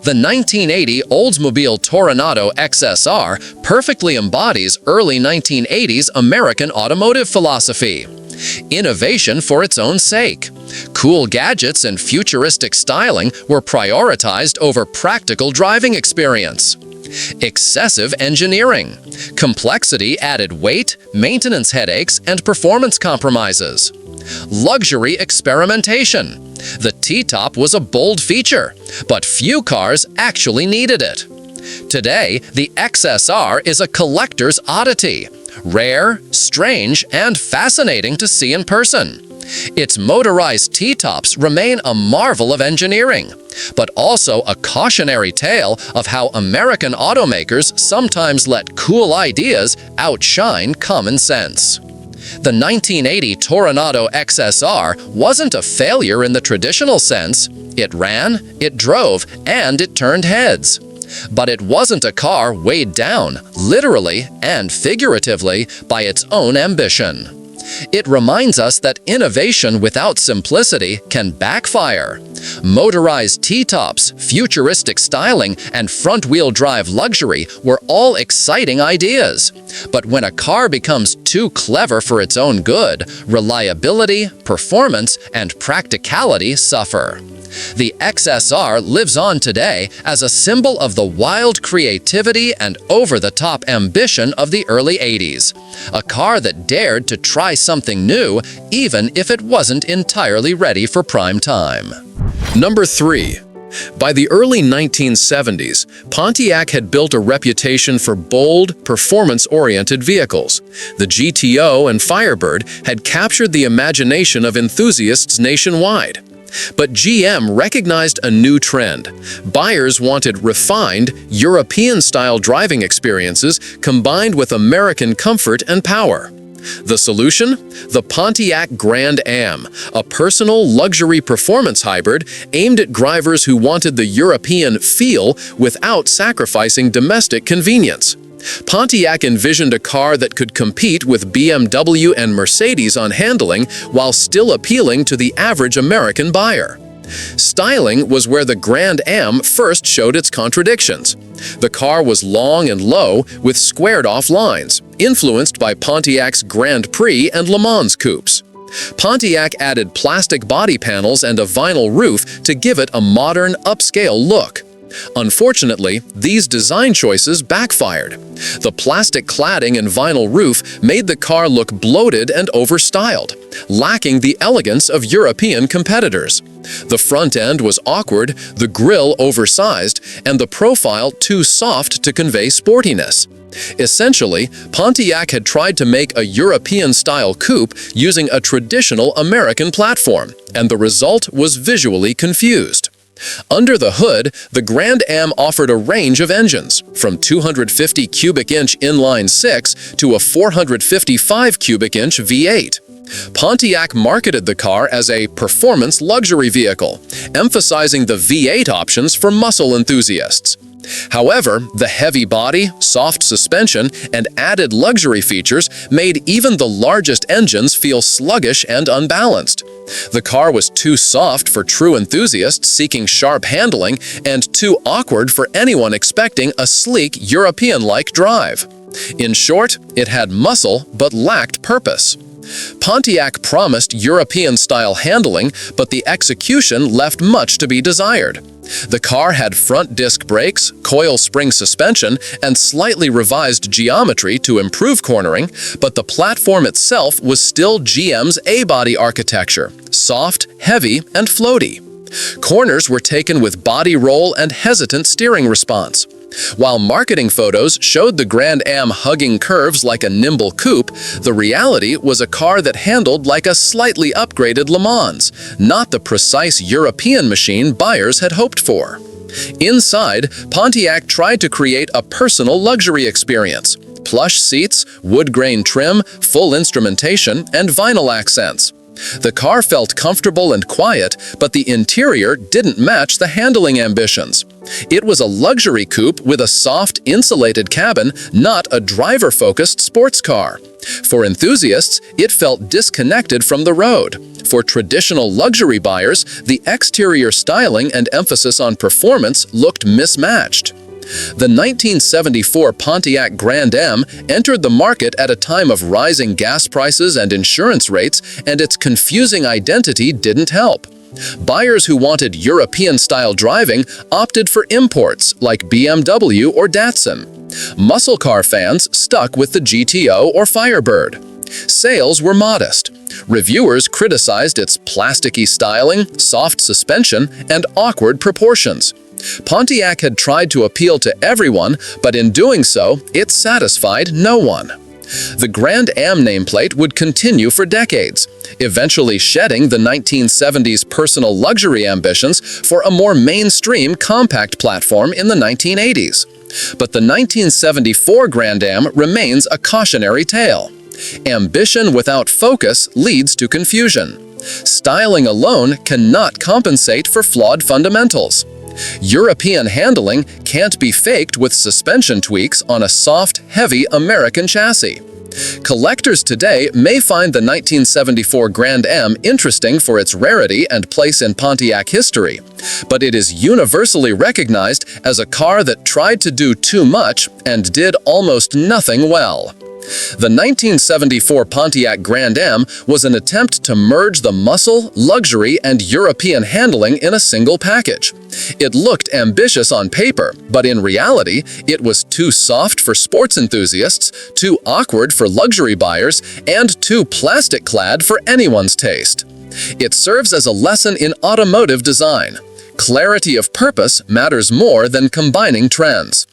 The 1980 Oldsmobile Toronado XSR perfectly embodies early 1980s American automotive philosophy. Innovation for its own sake. Cool gadgets and futuristic styling were prioritized over practical driving experience. Excessive engineering. Complexity added weight, maintenance headaches, and performance compromises. Luxury experimentation. The T-top was a bold feature, but few cars actually needed it. Today, the XSR is a collector's oddity. Rare, strange, and fascinating to see in person. Its motorized T-tops remain a marvel of engineering, but also a cautionary tale of how American automakers sometimes let cool ideas outshine common sense. The 1980 Toronado XSR wasn't a failure in the traditional sense. It ran, it drove, and it turned heads. But it wasn't a car weighed down, literally and figuratively, by its own ambition. It reminds us that innovation without simplicity can backfire. Motorized T-tops, futuristic styling, and front-wheel drive luxury were all exciting ideas. But when a car becomes too clever for its own good, reliability, performance, and practicality suffer. The XSR lives on today as a symbol of the wild creativity and over-the-top ambition of the early 80s. A car that dared to try something new, even if it wasn't entirely ready for prime time. Number 3. By the early 1970s, Pontiac had built a reputation for bold, performance-oriented vehicles. The GTO and Firebird had captured the imagination of enthusiasts nationwide. But GM recognized a new trend. Buyers wanted refined, European-style driving experiences combined with American comfort and power. The solution? The Pontiac Grand Am, a personal luxury performance hybrid aimed at drivers who wanted the European feel without sacrificing domestic convenience. Pontiac envisioned a car that could compete with BMW and Mercedes on handling while still appealing to the average American buyer. Styling was where the Grand Am first showed its contradictions. The car was long and low with squared-off lines, influenced by Pontiac's Grand Prix and Le Mans coupes. Pontiac added plastic body panels and a vinyl roof to give it a modern, upscale look. Unfortunately, these design choices backfired. The plastic cladding and vinyl roof made the car look bloated and overstyled, lacking the elegance of European competitors. The front end was awkward, the grille oversized, and the profile too soft to convey sportiness. Essentially, Pontiac had tried to make a European-style coupe using a traditional American platform, and the result was visually confused. Under the hood, the Grand Am offered a range of engines, from 250 cubic inch inline-six to a 455 cubic inch V8. Pontiac marketed the car as a performance luxury vehicle, emphasizing the V8 options for muscle enthusiasts. However, the heavy body, soft suspension, and added luxury features made even the largest engines feel sluggish and unbalanced. The car was too soft for true enthusiasts seeking sharp handling and too awkward for anyone expecting a sleek European-like drive. In short, it had muscle but lacked purpose. Pontiac promised European-style handling, but the execution left much to be desired. The car had front disc brakes, coil spring suspension, and slightly revised geometry to improve cornering, but the platform itself was still GM's A-body architecture, soft, heavy, and floaty. Corners were taken with body roll and hesitant steering response. While marketing photos showed the Grand Am hugging curves like a nimble coupe, the reality was a car that handled like a slightly upgraded Le Mans, not the precise European machine buyers had hoped for. Inside, Pontiac tried to create a personal luxury experience. Plush seats, wood grain trim, full instrumentation, and vinyl accents. The car felt comfortable and quiet, but the interior didn't match the handling ambitions. It was a luxury coupe with a soft, insulated cabin, not a driver-focused sports car. For enthusiasts, it felt disconnected from the road. For traditional luxury buyers, the exterior styling and emphasis on performance looked mismatched. The 1974 Pontiac Grand Am entered the market at a time of rising gas prices and insurance rates, and its confusing identity didn't help. Buyers who wanted European-style driving opted for imports like BMW or Datsun. Muscle car fans stuck with the GTO or Firebird. Sales were modest. Reviewers criticized its plasticky styling, soft suspension, and awkward proportions. Pontiac had tried to appeal to everyone, but in doing so, it satisfied no one. The Grand Am nameplate would continue for decades, eventually shedding the 1970s personal luxury ambitions for a more mainstream compact platform in the 1980s. But the 1974 Grand Am remains a cautionary tale. Ambition without focus leads to confusion. Styling alone cannot compensate for flawed fundamentals. European handling can't be faked with suspension tweaks on a soft, heavy American chassis. Collectors today may find the 1974 Grand Am interesting for its rarity and place in Pontiac history, but it is universally recognized as a car that tried to do too much and did almost nothing well. The 1974 Pontiac Grand Am was an attempt to merge the muscle, luxury, and European handling in a single package. It looked ambitious on paper, but in reality, it was too soft for sports enthusiasts, too awkward for luxury buyers, and too plastic-clad for anyone's taste. It serves as a lesson in automotive design. Clarity of purpose matters more than combining trends.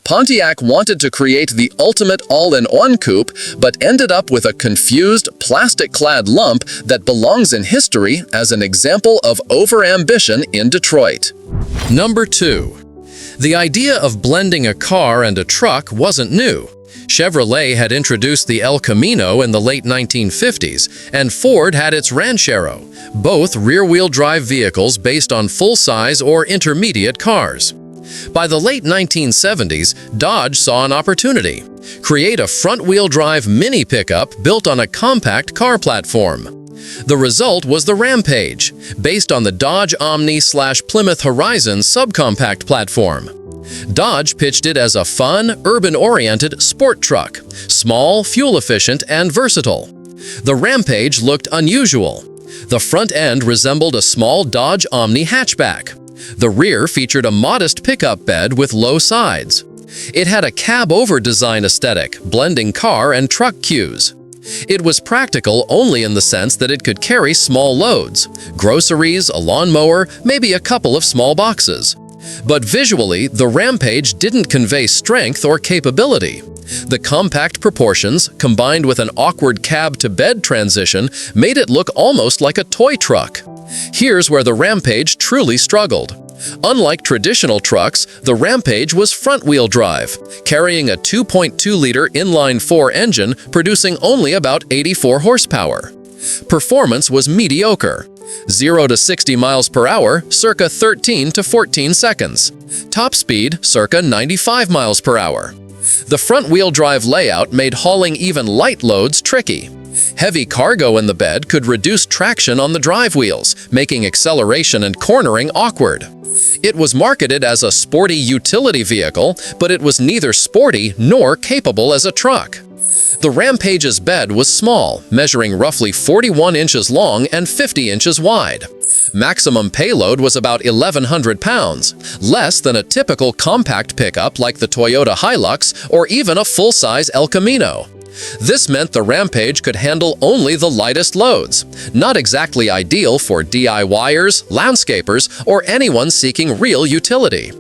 Pontiac wanted to create the ultimate all-in-one coupe, but ended up with a confused, plastic-clad lump that belongs in history as an example of over-ambition in Detroit. Number 2. The idea of blending a car and a truck wasn't new. Chevrolet had introduced the El Camino in the late 1950s, and Ford had its Ranchero, both rear-wheel drive vehicles based on full-size or intermediate cars. By the late 1970s, Dodge saw an opportunity: create a front-wheel drive mini pickup built on a compact car platform. The result was the Rampage, based on the Dodge Omni/Plymouth Horizon subcompact platform. Dodge pitched it as a fun, urban-oriented sport truck, small, fuel-efficient, and versatile. The Rampage looked unusual. The front end resembled a small Dodge Omni hatchback. The rear featured a modest pickup bed with low sides. It had a cab-over design aesthetic, blending car and truck cues. It was practical only in the sense that it could carry small loads, groceries, a lawnmower, maybe a couple of small boxes. But visually, the Rampage didn't convey strength or capability. The compact proportions, combined with an awkward cab-to-bed transition, made it look almost like a toy truck. Here's where the Rampage truly struggled. Unlike traditional trucks, the Rampage was front-wheel drive, carrying a 2.2-liter inline-4 engine producing only about 84 horsepower. Performance was mediocre. 0 to 60 miles per hour, circa 13 to 14 seconds. Top speed, circa 95 miles per hour. The front-wheel drive layout made hauling even light loads tricky. Heavy cargo in the bed could reduce traction on the drive wheels, making acceleration and cornering awkward. It was marketed as a sporty utility vehicle, but it was neither sporty nor capable as a truck. The Rampage's bed was small, measuring roughly 41 inches long and 50 inches wide. Maximum payload was about 1,100 pounds, less than a typical compact pickup like the Toyota Hilux or even a full-size El Camino. This meant the Rampage could handle only the lightest loads, not exactly ideal for DIYers, landscapers, or anyone seeking real utility.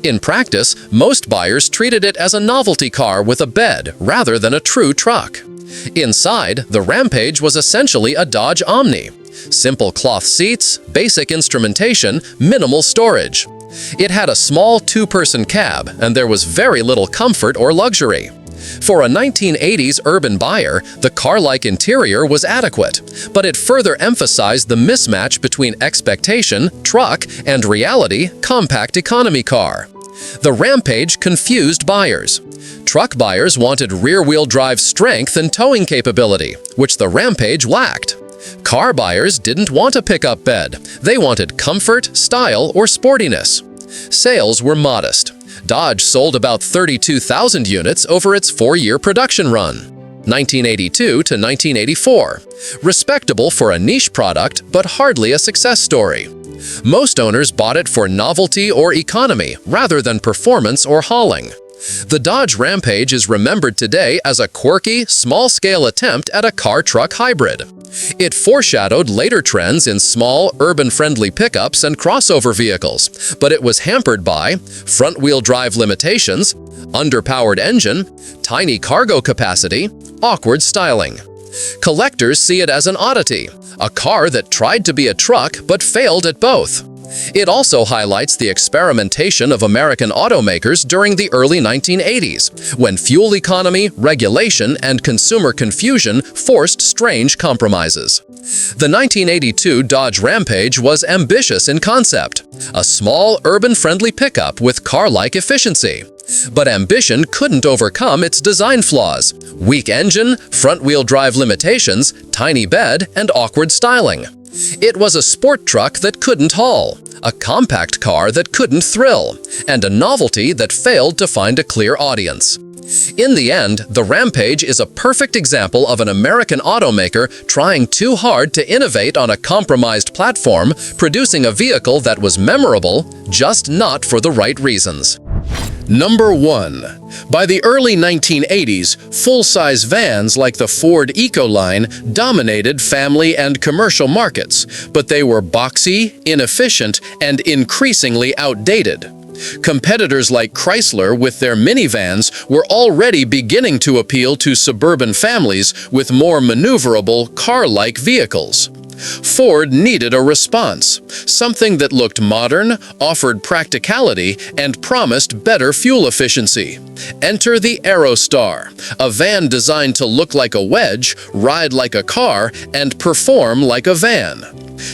In practice, most buyers treated it as a novelty car with a bed rather than a true truck. Inside, the Rampage was essentially a Dodge Omni. Simple cloth seats, basic instrumentation, minimal storage. It had a small two-person cab, and there was very little comfort or luxury. For a 1980s urban buyer, the car-like interior was adequate, but it further emphasized the mismatch between expectation, truck, and reality, compact economy car. The Rampage confused buyers. Truck buyers wanted rear-wheel drive strength and towing capability, which the Rampage lacked. Car buyers didn't want a pickup bed. They wanted comfort, style, or sportiness. Sales were modest. Dodge sold about 32,000 units over its 4-year production run, 1982 to 1984. Respectable for a niche product, but hardly a success story. Most owners bought it for novelty or economy rather than performance or hauling. The Dodge Rampage is remembered today as a quirky, small-scale attempt at a car-truck hybrid. It foreshadowed later trends in small, urban-friendly pickups and crossover vehicles, but it was hampered by front-wheel drive limitations, underpowered engine, tiny cargo capacity, awkward styling. Collectors see it as an oddity, a car that tried to be a truck but failed at both. It also highlights the experimentation of American automakers during the early 1980s, when fuel economy, regulation, and consumer confusion forced strange compromises. The 1982 Dodge Rampage was ambitious in concept, a small, urban-friendly pickup with car-like efficiency. But ambition couldn't overcome its design flaws: weak engine, front-wheel drive limitations, tiny bed, and awkward styling. It was a sport truck that couldn't haul, a compact car that couldn't thrill, and a novelty that failed to find a clear audience. In the end, the Rampage is a perfect example of an American automaker trying too hard to innovate on a compromised platform, producing a vehicle that was memorable, just not for the right reasons. Number 1. By the early 1980s, full-size vans like the Ford Ecoline dominated family and commercial markets, but they were boxy, inefficient, and increasingly outdated. Competitors like Chrysler with their minivans were already beginning to appeal to suburban families with more maneuverable, car-like vehicles. Ford needed a response, something that looked modern, offered practicality, and promised better fuel efficiency. Enter the Aerostar, a van designed to look like a wedge, ride like a car, and perform like a van.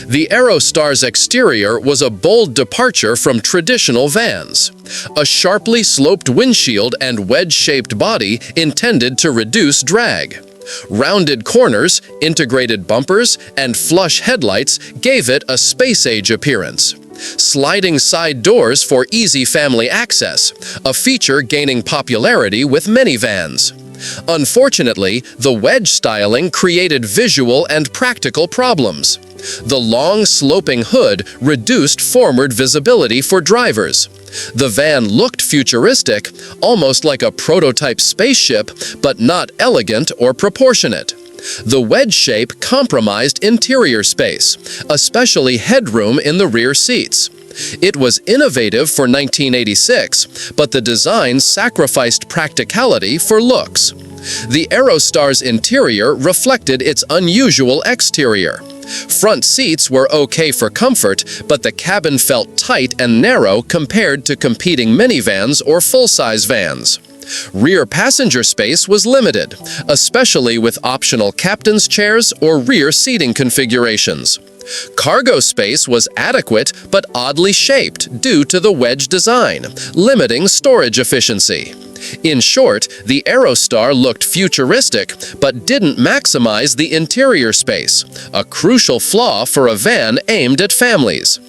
The Aerostar's exterior was a bold departure from traditional vans. A sharply sloped windshield and wedge-shaped body intended to reduce drag. Rounded corners, integrated bumpers, and flush headlights gave it a space-age appearance. Sliding side doors for easy family access, a feature gaining popularity with minivans. Unfortunately, the wedge styling created visual and practical problems. The long, sloping hood reduced forward visibility for drivers. The van looked futuristic, almost like a prototype spaceship, but not elegant or proportionate. The wedge shape compromised interior space, especially headroom in the rear seats. It was innovative for 1986, but the design sacrificed practicality for looks. The Aerostar's interior reflected its unusual exterior. Front seats were okay for comfort, but the cabin felt tight and narrow compared to competing minivans or full-size vans. Rear passenger space was limited, especially with optional captain's chairs or rear seating configurations. Cargo space was adequate but oddly shaped due to the wedge design, limiting storage efficiency. In short, the Aerostar looked futuristic but didn't maximize the interior space, a crucial flaw for a van aimed at families.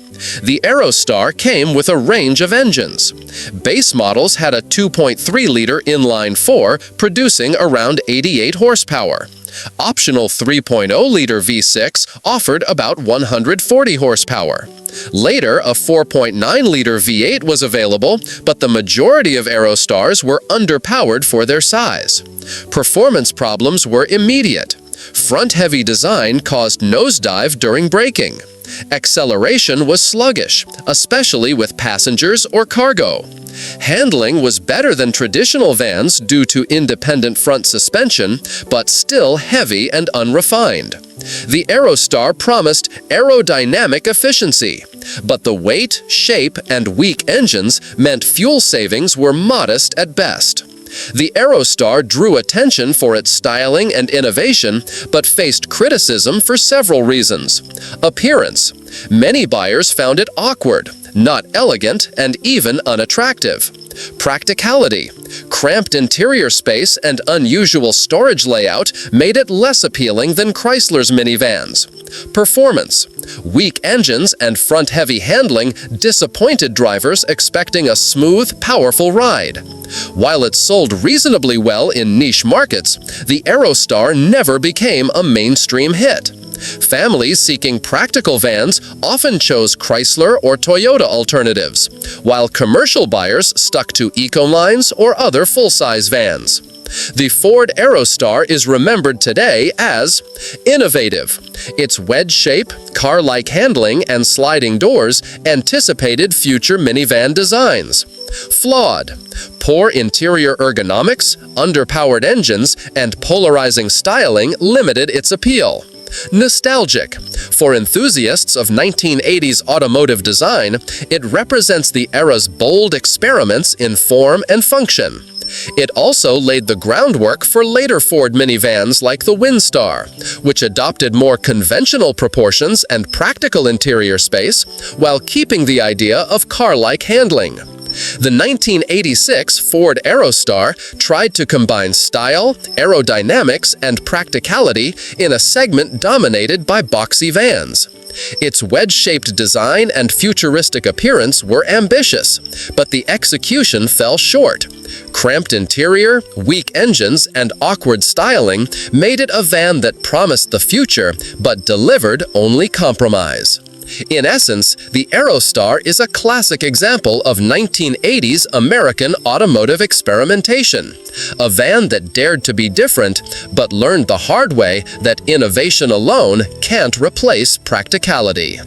The Aerostar came with a range of engines. Base models had a 2.3-liter inline-4 producing around 88 horsepower. Optional 3.0-liter V6 offered about 140 horsepower. Later, a 4.9-liter V8 was available, but the majority of Aerostars were underpowered for their size. Performance problems were immediate. Front-heavy design caused nosedive during braking. Acceleration was sluggish, especially with passengers or cargo. Handling was better than traditional vans due to independent front suspension, but still heavy and unrefined. The Aerostar promised aerodynamic efficiency, but the weight, shape, and weak engines meant fuel savings were modest at best. The Aerostar drew attention for its styling and innovation, but faced criticism for several reasons. Appearance. Many buyers found it awkward, not elegant, and even unattractive. Practicality. Cramped interior space and unusual storage layout made it less appealing than Chrysler's minivans. Performance. Weak engines and front-heavy handling disappointed drivers expecting a smooth, powerful ride. While it sold reasonably well in niche markets, the Aerostar never became a mainstream hit. Families seeking practical vans often chose Chrysler or Toyota alternatives, while commercial buyers stuck to Ecolines or other full-size vans. The Ford Aerostar is remembered today as innovative. Its wedge shape, car-like handling, and sliding doors anticipated future minivan designs. Flawed. Poor interior ergonomics, underpowered engines, and polarizing styling limited its appeal. Nostalgic. For enthusiasts of 1980s automotive design, it represents the era's bold experiments in form and function. It also laid the groundwork for later Ford minivans like the Windstar, which adopted more conventional proportions and practical interior space while keeping the idea of car-like handling. The 1986 Ford Aerostar tried to combine style, aerodynamics, and practicality in a segment dominated by boxy vans. Its wedge-shaped design and futuristic appearance were ambitious, but the execution fell short. Cramped interior, weak engines, and awkward styling made it a van that promised the future but delivered only compromise. In essence, the Aerostar is a classic example of 1980s American automotive experimentation. A van that dared to be different, but learned the hard way that innovation alone can't replace practicality.